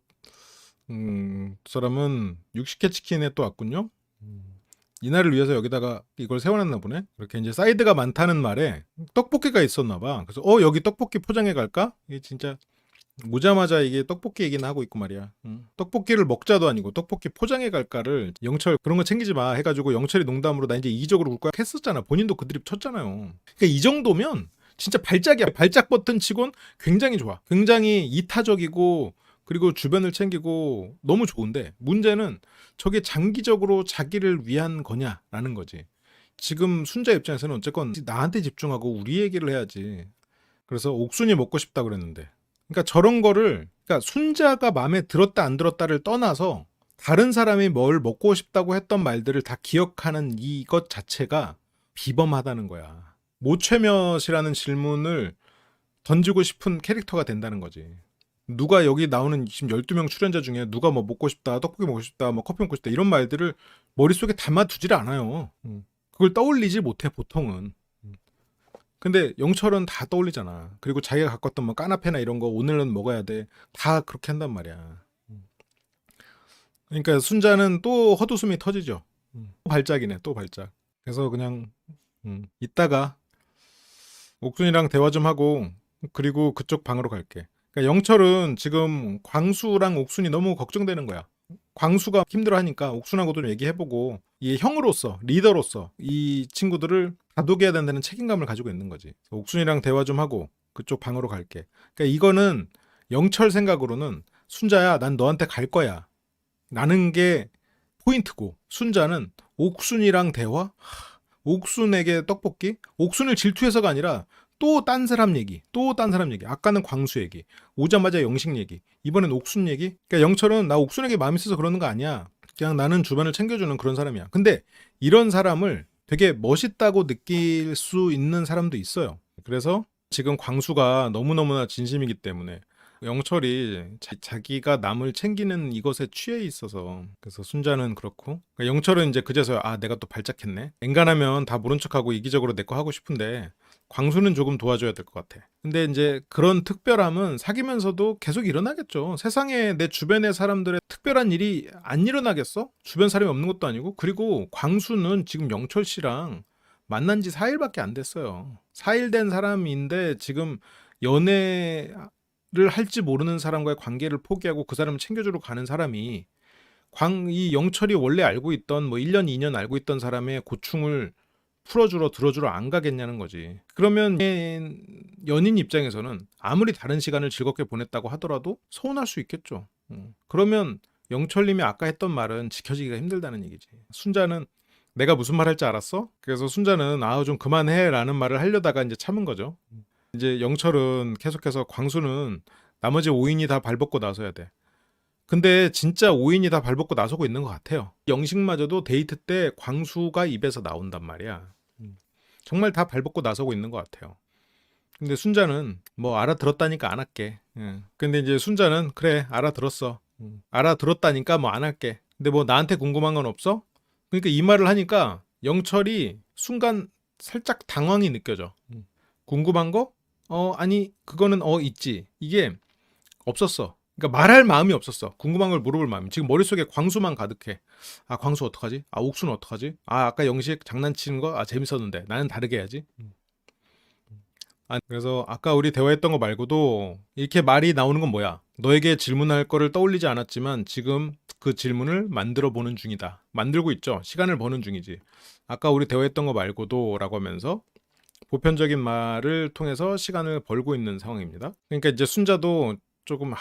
두 사람은 60회 치킨에 또 왔군요. 이날을 위해서 여기다가 이걸 세워놨나 보네. 그렇게 이제 사이드가 많다는 말에 떡볶이가 있었나 봐. 그래서 여기 떡볶이 포장해 갈까? 이게 진짜 오자마자 이게 떡볶이 얘기는 하고 있고 말이야. 떡볶이를 먹자도 아니고 떡볶이 포장해 갈까를 영철 그런 거 챙기지 마 해가지고 영철이 농담으로 나 이제 이기적으로 울 거야 했었잖아. 본인도 그 드립 쳤잖아요. 그러니까 이 정도면 진짜 발작이야. 발작 버튼 치곤 굉장히 좋아. 굉장히 이타적이고 그리고 주변을 챙기고 너무 좋은데 문제는 저게 장기적으로 자기를 위한 거냐라는 거지. 지금 순자 입장에서는 어쨌건 나한테 집중하고 우리 얘기를 해야지. 그래서 옥순이 먹고 싶다 그랬는데 그러니까 저런 거를 그러니까 순자가 마음에 들었다 안 들었다를 떠나서 다른 사람이 뭘 먹고 싶다고 했던 말들을 다 기억하는 이것 자체가 비범하다는 거야. 모최몇이라는 질문을 던지고 싶은 캐릭터가 된다는 거지. 누가 여기 나오는 지금 12명 출연자 중에 누가 뭐 먹고 싶다, 떡볶이 먹고 싶다, 뭐 커피 먹고 싶다 이런 말들을 머릿속에 담아두질 않아요. 그걸 떠올리지 못해 보통은. 근데 영철은 다 떠올리잖아. 그리고 자기가 갖고 왔던 뭐 까나페나 이런 거 오늘은 먹어야 돼. 다 그렇게 한단 말이야. 그러니까 순자는 또 헛웃음이 터지죠. 또 발작이네, 또 발작. 그래서 그냥 이따가 옥순이랑 대화 좀 하고 그리고 그쪽 방으로 갈게. 그러니까 영철은 지금 광수랑 옥순이 너무 걱정되는 거야. 광수가 힘들어하니까 옥순하고도 좀 얘기해보고 이 형으로서 리더로서 이 친구들을 다독여야 된다는 책임감을 가지고 있는 거지. 옥순이랑 대화 좀 하고 그쪽 방으로 갈게. 그러니까 이거는 영철 생각으로는 순자야 난 너한테 갈 거야 라는 게 포인트고 순자는 옥순이랑 대화? 옥순에게 떡볶이? 옥순을 질투해서가 아니라 또 딴 사람 얘기, 또 딴 사람 얘기. 아까는 광수 얘기, 오자마자 영식 얘기, 이번엔 옥순 얘기. 그러니까 영철은 나 옥순에게 마음이 있어서 그러는 거 아니야. 그냥 나는 주변을 챙겨주는 그런 사람이야. 근데 이런 사람을 되게 멋있다고 느낄 수 있는 사람도 있어요. 그래서 지금 광수가 너무너무나 진심이기 때문에 영철이 자기가 남을 챙기는 이것에 취해 있어서 그래서 순자는 그렇고 그러니까 영철은 이제 그제서야 내가 또 발작했네. 엔간하면 다 모른 척하고 이기적으로 내 거 하고 싶은데 광수는 조금 도와줘야 될 것 같아. 근데 이제 그런 특별함은 사귀면서도 계속 일어나겠죠. 세상에 내 주변의 사람들의 특별한 일이 안 일어나겠어? 주변 사람이 없는 것도 아니고. 그리고 광수는 지금 영철 씨랑 만난 지 4일밖에 안 됐어요. 4일 된 사람인데 지금 연애를 할지 모르는 사람과의 관계를 포기하고 그 사람을 챙겨주러 가는 사람이 이 영철이 원래 알고 있던 뭐 1년, 2년 알고 있던 사람의 고충을 풀어주러 들어주러 안 가겠냐는 거지. 그러면 연인 입장에서는 아무리 다른 시간을 즐겁게 보냈다고 하더라도 서운할 수 있겠죠. 그러면 영철님이 아까 했던 말은 지켜지기가 힘들다는 얘기지. 순자는 내가 무슨 말 할지 알았어? 그래서 순자는 좀 그만해 라는 말을 하려다가 이제 참은 거죠. 이제 영철은 계속해서 광수는 나머지 5인이 다 발벗고 나서야 돼. 근데 진짜 5인이 다 발벗고 나서고 있는 것 같아요. 영식마저도 데이트 때 광수가 입에서 나온단 말이야. 정말 다 발벗고 나서고 있는 것 같아요. 근데 순자는 뭐 알아들었다니까 안 할게. 근데 이제 순자는 그래 알아들었어. 알아들었다니까 뭐 안 할게. 근데 뭐 나한테 궁금한 건 없어? 그러니까 이 말을 하니까 영철이 순간 살짝 당황이 느껴져. 궁금한 거? 아니 그거는 있지. 이게 없었어. 그러니까 말할 마음이 없었어. 궁금한 걸 물어볼 마음이. 지금 머릿속에 광수만 가득해. 광수 어떡하지? 옥수는 어떡하지? 아까 영식 장난치는 거 재밌었는데 나는 다르게 해야지. 그래서 아까 우리 대화했던 거 말고도 이렇게 말이 나오는 건 뭐야? 너에게 질문할 거를 떠올리지 않았지만 지금 그 질문을 만들어 보는 중이다. 만들고 있죠. 시간을 버는 중이지. 아까 우리 대화했던 거 말고도 라고 하면서 보편적인 말을 통해서 시간을 벌고 있는 상황입니다. 그러니까 이제 순자도 조금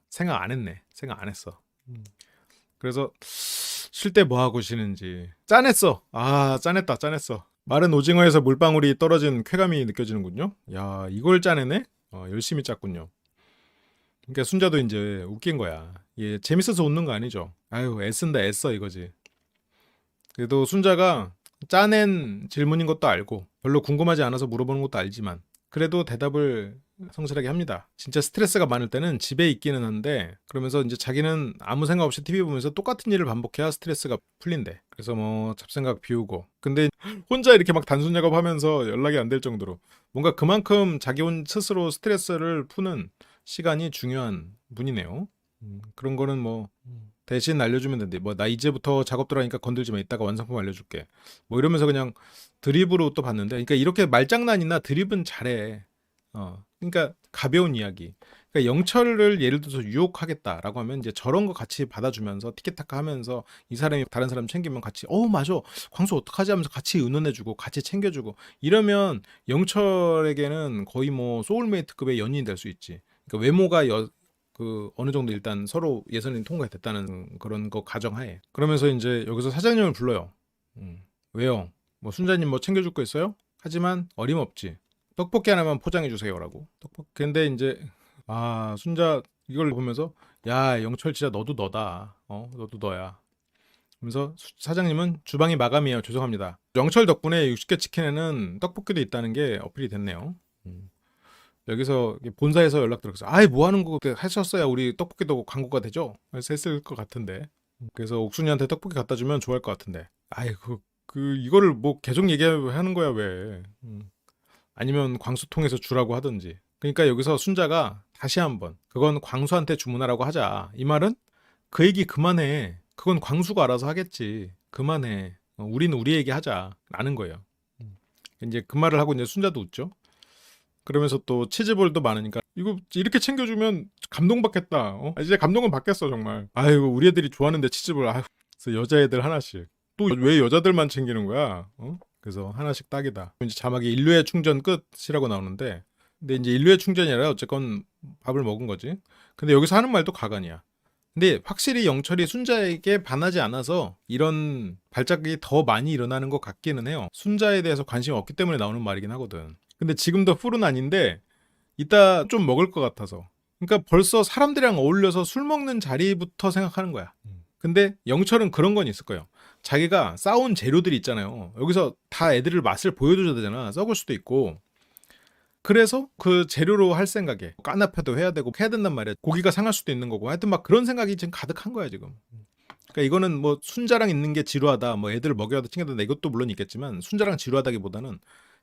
생각 안 했네. 생각 안 했어. 그래서 쉴 때 뭐 하고 쉬는지 짠했어. 짠했다. 짠했어. 마른 오징어에서 물방울이 떨어진 쾌감이 느껴지는군요. 야, 이걸 짜내네? 열심히 짰군요. 그러니까 순자도 이제 웃긴 거야. 얘 재밌어서 웃는 거 아니죠? 아유, 애쓴다, 애써 이거지. 그래도 순자가 짜낸 질문인 것도 알고 별로 궁금하지 않아서 물어보는 것도 알지만 그래도 대답을 성실하게 합니다. 진짜 스트레스가 많을 때는 집에 있기는 한데 그러면서 이제 자기는 아무 생각 없이 TV 보면서 똑같은 일을 반복해야 스트레스가 풀린대. 그래서 뭐 잡생각 비우고. 근데 혼자 이렇게 막 단순 작업하면서 연락이 안 될 정도로 뭔가 그만큼 자기 스스로 스트레스를 푸는 시간이 중요한 분이네요. 그런 거는 뭐 대신 알려주면 된대. 뭐 나 이제부터 작업 들어가니까 건들지 마. 이따가 완성품 알려줄게. 뭐 이러면서 그냥 드립으로 또 봤는데, 그러니까 이렇게 말장난이나 드립은 잘해. 그러니까 가벼운 이야기. 그러니까 영철을 예를 들어서 유혹하겠다라고 하면 이제 저런 거 같이 받아주면서 티키타카 하면서 이 사람이 다른 사람 챙기면 같이 맞아 광수 어떡하지 하면서 같이 의논해주고 같이 챙겨주고 이러면 영철에게는 거의 뭐 소울메이트급의 연인이 될 수 있지. 그러니까 외모가 어느 정도 일단 서로 예선이 통과됐다는 그런 거 가정하에. 그러면서 이제 여기서 사장님을 불러요. 왜요? 뭐 순자님 뭐 챙겨줄 거 있어요? 하지만 어림없지. 떡볶이 하나만 포장해 주세요라고. 떡볶이. 근데 이제 순자 이걸 보면서 야 영철 진짜 너도 너다. 너도 너야. 그러면서 사장님은 주방이 마감이에요. 죄송합니다. 영철 덕분에 60개 치킨에는 떡볶이도 있다는 게 어필이 됐네요. 여기서 본사에서 연락 들어서 아이 뭐 하는 거 하셨어야 우리 떡볶이도 광고가 되죠? 그래서 했을 것 같은데. 그래서 옥순이한테 떡볶이 갖다 주면 좋아할 것 같은데. 아이 이거를 뭐 계속 얘기하는 거야 왜? 아니면 광수 통해서 주라고 하든지. 그러니까 여기서 순자가 다시 한번 그건 광수한테 주문하라고 하자. 이 말은 그 얘기 그만해. 그건 광수가 알아서 하겠지. 그만해. 우리는 우리 얘기 하자. 라는 거예요. 이제 그 말을 하고 이제 순자도 웃죠. 그러면서 또 치즈볼도 많으니까 이거 이렇게 챙겨주면 감동받겠다. 이제 감동은 받겠어 정말. 아이고 우리 애들이 좋아하는데 치즈볼. 그래서 여자애들 하나씩. 또 왜 여자들만 챙기는 거야? 그래서 하나씩 딱이다. 이제 자막이 인류의 충전 끝이라고 나오는데, 근데 이제 인류의 충전이 아니라 어쨌건 밥을 먹은 거지. 근데 여기서 하는 말도 가관이야. 근데 확실히 영철이 순자에게 반하지 않아서 이런 발작이 더 많이 일어나는 것 같기는 해요. 순자에 대해서 관심이 없기 때문에 나오는 말이긴 하거든. 근데 지금도 풀은 아닌데 이따 좀 먹을 것 같아서. 그러니까 벌써 사람들이랑 어울려서 술 먹는 자리부터 생각하는 거야. 근데 영철은 그런 건 있을 거예요. 자기가 싸운 재료들이 있잖아요. 여기서 다 애들을 맛을 보여줘야 되잖아. 썩을 수도 있고. 그래서 그 재료로 할 생각에 까나페도 해야 되고 해야 된단 말이야. 고기가 상할 수도 있는 거고. 하여튼 막 그런 생각이 지금 가득한 거야 지금. 그러니까 이거는 뭐 순자랑 있는 게 지루하다. 뭐 애들을 먹여야 돼 챙겨야 된다. 이것도 물론 있겠지만 순자랑 지루하다기보다는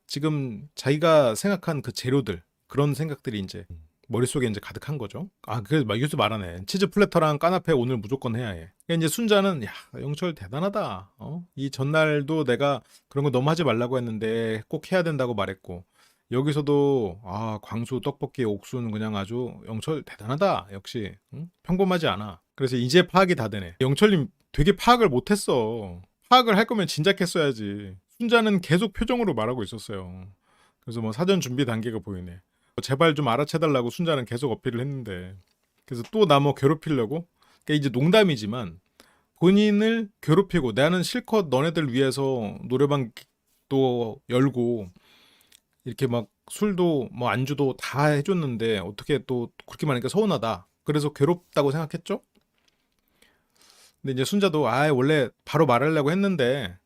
지금 자기가 생각한 그 재료들 그런 생각들이 이제 머릿속에 이제 가득한 거죠. 그래서 막 이것도 말하네. 치즈 플래터랑 까나페 오늘 무조건 해야 해. 그러니까 이제 순자는 야 영철 대단하다. 이 전날도 내가 그런 거 너무 하지 말라고 했는데 꼭 해야 된다고 말했고 여기서도 광수 떡볶이 옥수는 그냥 아주 영철 대단하다. 역시 평범하지 않아. 그래서 이제 파악이 다 되네. 영철님 되게 파악을 못했어. 파악을 할 거면 진작 했어야지. 순자는 계속 표정으로 말하고 있었어요. 그래서 뭐 사전 준비 단계가 보이네. 제발 좀 알아채달라고 순자는 계속 어필을 했는데 그래서 또 나 뭐 괴롭히려고? 그러니까 이제 농담이지만 본인을 괴롭히고 나는 실컷 너네들 위해서 노래방도 열고 이렇게 막 술도 뭐 안주도 다 해줬는데 어떻게 또 그렇게 말하니까 서운하다. 그래서 괴롭다고 생각했죠? 근데 이제 순자도 원래 바로 말하려고 했는데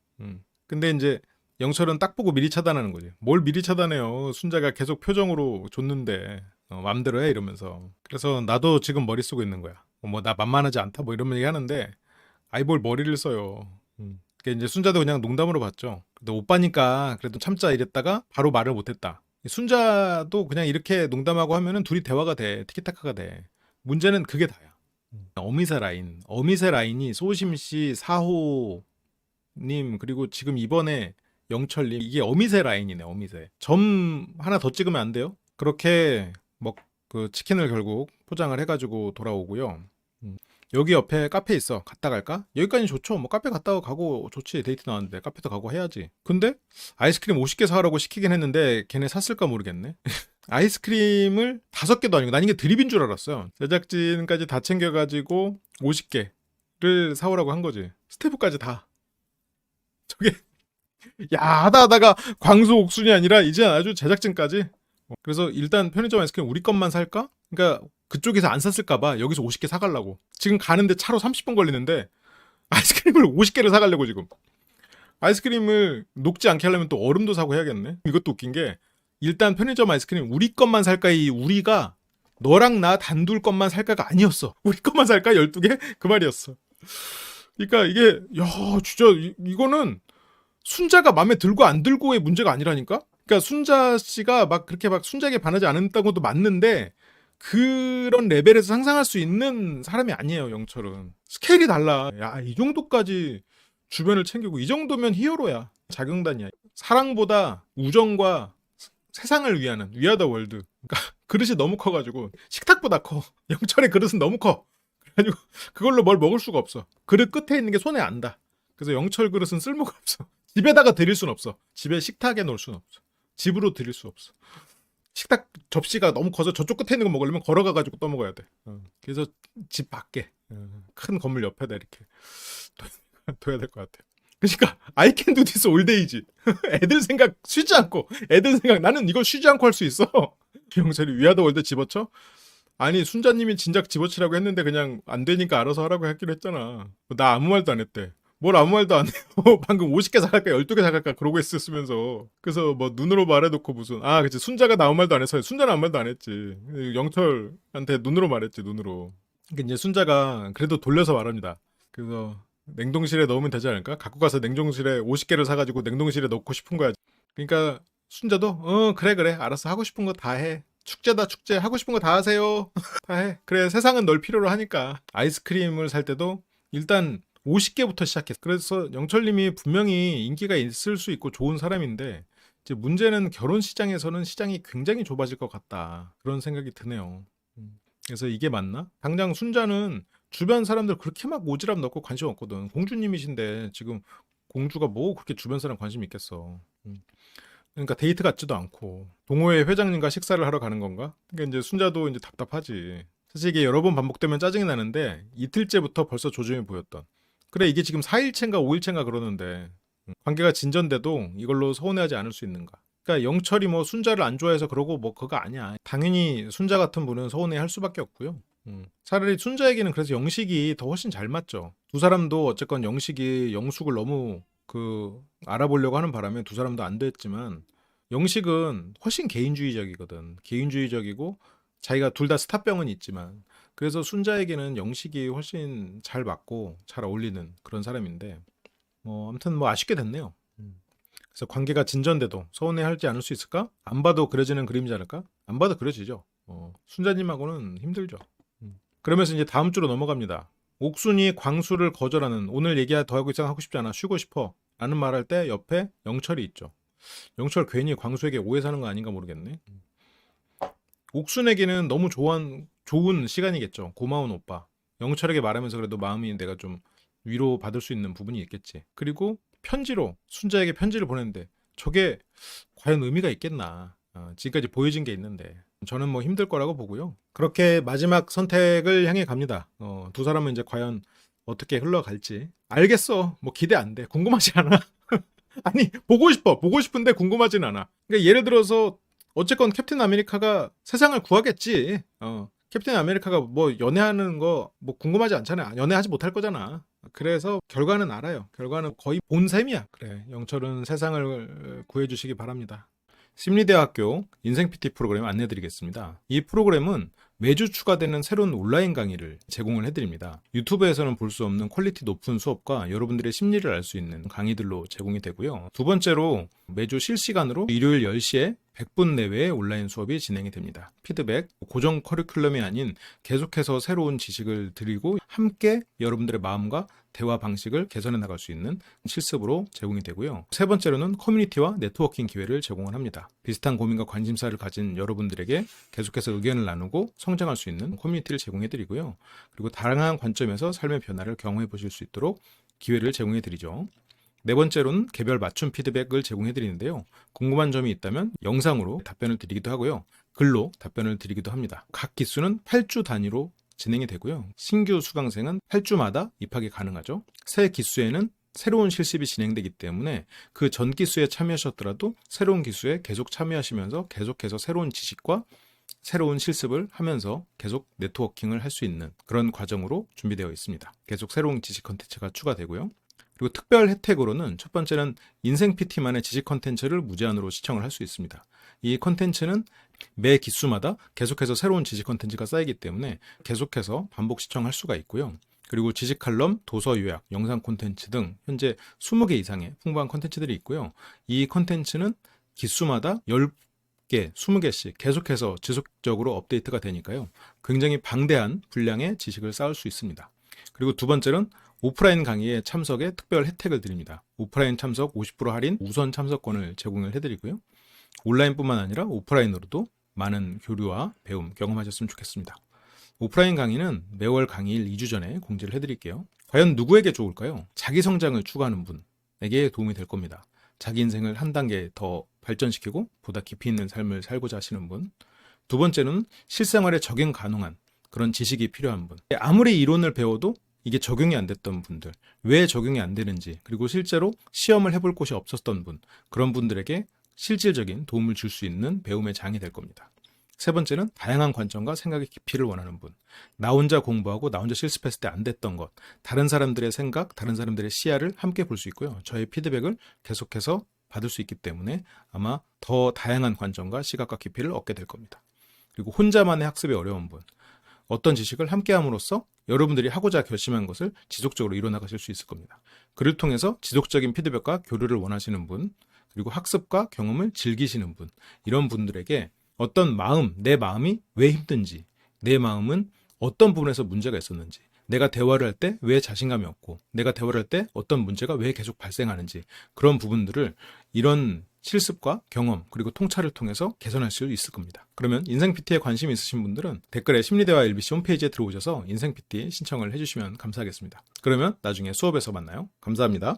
근데 이제 영철은 딱 보고 미리 차단하는 거지. 뭘 미리 차단해요. 순자가 계속 표정으로 줬는데 맘대로 해 이러면서. 그래서 나도 지금 머리 쓰고 있는 거야. 뭐 나 만만하지 않다 뭐 이런 얘기 하는데 뭘 머리를 써요. 그러니까 이제 순자도 그냥 농담으로 봤죠. 근데 오빠니까 그래도 참자 이랬다가 바로 말을 못했다. 순자도 그냥 이렇게 농담하고 하면은 둘이 대화가 돼. 티키타카가 돼. 문제는 그게 다야. 어미새 라인이 소심씨, 사호님 그리고 지금 이번에 영철님 이게 어미새 라인이네. 어미새 점 하나 더 찍으면 안 돼요? 그렇게 그 치킨을 결국 포장을 해가지고 돌아오고요. 여기 옆에 카페 있어. 갔다 갈까? 여기까지 좋죠. 뭐 카페 갔다 가고 좋지. 데이트 나왔는데 카페도 가고 해야지. 근데 아이스크림 50개 사라고 시키긴 했는데 걔네 샀을까 모르겠네. 아이스크림을 5개도 아니고 난 이게 드립인 줄 알았어요. 제작진까지 다 챙겨가지고 50개를 사오라고 한 거지. 스태프까지 다. 저게 하다가 광수 옥순이 아니라 이제 아주 제작진까지. 그래서 일단 편의점 아이스크림 우리 것만 살까? 그러니까 그쪽에서 안 샀을까봐 여기서 50개 사가려고. 지금 가는데 차로 30분 걸리는데 아이스크림을 50개를 사가려고 지금. 아이스크림을 녹지 않게 하려면 또 얼음도 사고 해야겠네. 이것도 웃긴 게 일단 편의점 아이스크림 우리 것만 살까? 이 우리가 너랑 나 단둘 것만 살까가 아니었어. 우리 것만 살까? 12개? 그 말이었어. 그러니까 이게 야 진짜 이거는 순자가 마음에 들고 안 들고의 문제가 아니라니까? 그러니까 순자 씨가 막 그렇게 막 순자에게 반하지 않았다는 것도 맞는데 그런 레벨에서 상상할 수 있는 사람이 아니에요, 영철은. 스케일이 달라. 야, 이 정도까지 주변을 챙기고 이 정도면 히어로야. 자경단이야. 사랑보다 우정과 세상을 위하는 위아더 월드. 그러니까 그릇이 너무 커가지고 식탁보다 커. 영철의 그릇은 너무 커. 그래가지고 그걸로 뭘 먹을 수가 없어. 그릇 끝에 있는 게 손에 안다. 그래서 영철 그릇은 쓸모가 없어. 집에다가 드릴 순 없어. 집에 식탁에 놓을 순 없어. 집으로 드릴 수 없어. 식탁 접시가 너무 커서 저쪽 끝에 있는 거 먹으려면 걸어가가지고 떠먹어야 돼. 그래서 집 밖에 큰 건물 옆에다 이렇게 둬야 될 것 같아. 그러니까 I can do this all day지. 애들 생각 쉬지 않고 애들 생각 나는 이걸 쉬지 않고 할 수 있어. 영철이 위아더 월드 집어쳐? 아니 순자님이 진작 집어치라고 했는데 그냥 안 되니까 알아서 하라고 했기로 했잖아. 나 아무 말도 안 했대. 뭘 아무 말도 안 해요. 방금 50개 사갈까 12개 사갈까 그러고 있었으면서. 그래서 뭐 눈으로 말해놓고 무슨 그치 순자가 나 아무 말도 안 했어요. 순자는 아무 말도 안 했지. 영철한테 눈으로 말했지 눈으로. 그러니까 이제 순자가 그래도 돌려서 말합니다. 그래서 냉동실에 넣으면 되지 않을까? 갖고 가서 냉동실에 50개를 사가지고 냉동실에 넣고 싶은 거야. 그러니까 순자도 그래 알았어 하고 싶은 거 다 해. 축제다 축제 하고 싶은 거 다 하세요. 다 해. 그래 세상은 널 필요로 하니까. 아이스크림을 살 때도 일단 50개부터 시작했어. 그래서 영철님이 분명히 인기가 있을 수 있고 좋은 사람인데 이제 문제는 결혼 시장에서는 시장이 굉장히 좁아질 것 같다. 그런 생각이 드네요. 그래서 이게 맞나? 당장 순자는 주변 사람들 그렇게 막 오지랖 넣고 관심 없거든. 공주님이신데 지금 공주가 뭐 그렇게 주변 사람 관심 있겠어. 그러니까 데이트 같지도 않고 동호회 회장님과 식사를 하러 가는 건가? 그러니까 이제 순자도 이제 답답하지. 사실 이게 여러 번 반복되면 짜증이 나는데 이틀째부터 벌써 조짐이 보였던. 그래 이게 지금 4일째인가 5일째인가 그러는데 관계가 진전돼도 이걸로 서운해하지 않을 수 있는가? 그러니까 영철이 뭐 순자를 안 좋아해서 그러고 뭐 그거 아니야. 당연히 순자 같은 분은 서운해할 수밖에 없고요. 차라리 순자에게는 그래서 영식이 더 훨씬 잘 맞죠. 두 사람도 어쨌건 영식이 영숙을 너무 알아보려고 하는 바람에 두 사람도 안 됐지만 영식은 훨씬 개인주의적이거든. 개인주의적이고 자기가 둘 다 스타병은 있지만 그래서 순자에게는 영식이 훨씬 잘 맞고 잘 어울리는 그런 사람인데 아무튼 뭐 아쉽게 됐네요. 그래서 관계가 진전돼도 서운해하지 않을 수 있을까? 안 봐도 그려지는 그림이지 않을까? 안 봐도 그려지죠. 순자님하고는 힘들죠. 그러면서 이제 다음 주로 넘어갑니다. 옥순이 광수를 거절하는 오늘 얘기 더 하고 싶지 않아 쉬고 싶어 라는 말할 때 옆에 영철이 있죠. 영철 괜히 광수에게 오해 사는 거 아닌가 모르겠네. 옥순에게는 너무 좋은 시간이겠죠. 고마운 오빠. 영철에게 말하면서 그래도 마음이 내가 좀 위로 받을 수 있는 부분이 있겠지. 그리고 편지로 순자에게 편지를 보냈는데 저게 과연 의미가 있겠나. 지금까지 보여진 게 있는데 저는 뭐 힘들 거라고 보고요. 그렇게 마지막 선택을 향해 갑니다. 두 사람은 이제 과연 어떻게 흘러갈지. 알겠어. 뭐 기대 안 돼. 궁금하지 않아. 아니 보고 싶은데 궁금하진 않아. 그러니까 예를 들어서 어쨌건 캡틴 아메리카가 세상을 구하겠지. 캡틴 아메리카가 뭐 연애하는 거 뭐 궁금하지 않잖아. 연애하지 못할 거잖아. 그래서 결과는 알아요. 결과는 거의 본 셈이야. 그래, 영철은 세상을 구해주시기 바랍니다. 심리대학교 인생 PT 프로그램 안내드리겠습니다. 이 프로그램은 매주 추가되는 새로운 온라인 강의를 제공을 해드립니다. 유튜브에서는 볼 수 없는 퀄리티 높은 수업과 여러분들의 심리를 알 수 있는 강의들로 제공이 되고요. 두 번째로 매주 실시간으로 일요일 10시에 100분 내외의 온라인 수업이 진행이 됩니다. 피드백, 고정 커리큘럼이 아닌 계속해서 새로운 지식을 드리고 함께 여러분들의 마음과 대화 방식을 개선해 나갈 수 있는 실습으로 제공이 되고요. 세 번째로는 커뮤니티와 네트워킹 기회를 제공을 합니다. 비슷한 고민과 관심사를 가진 여러분들에게 계속해서 의견을 나누고 성장할 수 있는 커뮤니티를 제공해 드리고요. 그리고 다양한 관점에서 삶의 변화를 경험해 보실 수 있도록 기회를 제공해 드리죠. 네 번째로는 개별 맞춤 피드백을 제공해 드리는데요. 궁금한 점이 있다면 영상으로 답변을 드리기도 하고요. 글로 답변을 드리기도 합니다. 각 기수는 8주 단위로 진행이 되고요. 신규 수강생은 8주마다 입학이 가능하죠. 새 기수에는 새로운 실습이 진행되기 때문에 그 전 기수에 참여하셨더라도 새로운 기수에 계속 참여하시면서 계속해서 새로운 지식과 새로운 실습을 하면서 계속 네트워킹을 할 수 있는 그런 과정으로 준비되어 있습니다. 계속 새로운 지식 컨텐츠가 추가되고요. 그리고 특별 혜택으로는 첫 번째는 인생 PT만의 지식 컨텐츠를 무제한으로 시청을 할 수 있습니다. 이 컨텐츠는 매 기수마다 계속해서 새로운 지식 컨텐츠가 쌓이기 때문에 계속해서 반복 시청할 수가 있고요. 그리고 지식 칼럼, 도서 요약, 영상 콘텐츠 등 현재 20개 이상의 풍부한 콘텐츠들이 있고요. 이 콘텐츠는 기수마다 10개, 20개씩 계속해서 지속적으로 업데이트가 되니까요. 굉장히 방대한 분량의 지식을 쌓을 수 있습니다. 그리고 두 번째는 오프라인 강의에 참석에 특별 혜택을 드립니다. 오프라인 참석 50% 할인 우선 참석권을 제공을 해드리고요. 온라인뿐만 아니라 오프라인으로도 많은 교류와 배움 경험하셨으면 좋겠습니다. 오프라인 강의는 매월 강의일 2주 전에 공지를 해드릴게요. 과연 누구에게 좋을까요? 자기 성장을 추구하는 분에게 도움이 될 겁니다. 자기 인생을 한 단계 더 발전시키고 보다 깊이 있는 삶을 살고자 하시는 분. 두 번째는 실생활에 적용 가능한 그런 지식이 필요한 분. 아무리 이론을 배워도 이게 적용이 안 됐던 분들, 왜 적용이 안 되는지, 그리고 실제로 시험을 해볼 곳이 없었던 분, 그런 분들에게 실질적인 도움을 줄 수 있는 배움의 장이 될 겁니다. 세 번째는 다양한 관점과 생각의 깊이를 원하는 분. 나 혼자 공부하고 나 혼자 실습했을 때 안 됐던 것, 다른 사람들의 생각, 다른 사람들의 시야를 함께 볼 수 있고요. 저의 피드백을 계속해서 받을 수 있기 때문에 아마 더 다양한 관점과 시각과 깊이를 얻게 될 겁니다. 그리고 혼자만의 학습이 어려운 분. 어떤 지식을 함께 함으로써 여러분들이 하고자 결심한 것을 지속적으로 이뤄나가실 수 있을 겁니다. 그를 통해서 지속적인 피드백과 교류를 원하시는 분, 그리고 학습과 경험을 즐기시는 분, 이런 분들에게 어떤 마음, 내 마음이 왜 힘든지, 내 마음은 어떤 부분에서 문제가 있었는지, 내가 대화를 할 때 왜 자신감이 없고, 내가 대화를 할 때 어떤 문제가 왜 계속 발생하는지, 그런 부분들을 이런 실습과 경험 그리고 통찰을 통해서 개선할 수 있을 겁니다. 그러면 인생 PT에 관심 있으신 분들은 댓글에 심리대화 LBC 홈페이지에 들어오셔서 인생 PT 신청을 해주시면 감사하겠습니다. 그러면 나중에 수업에서 만나요. 감사합니다.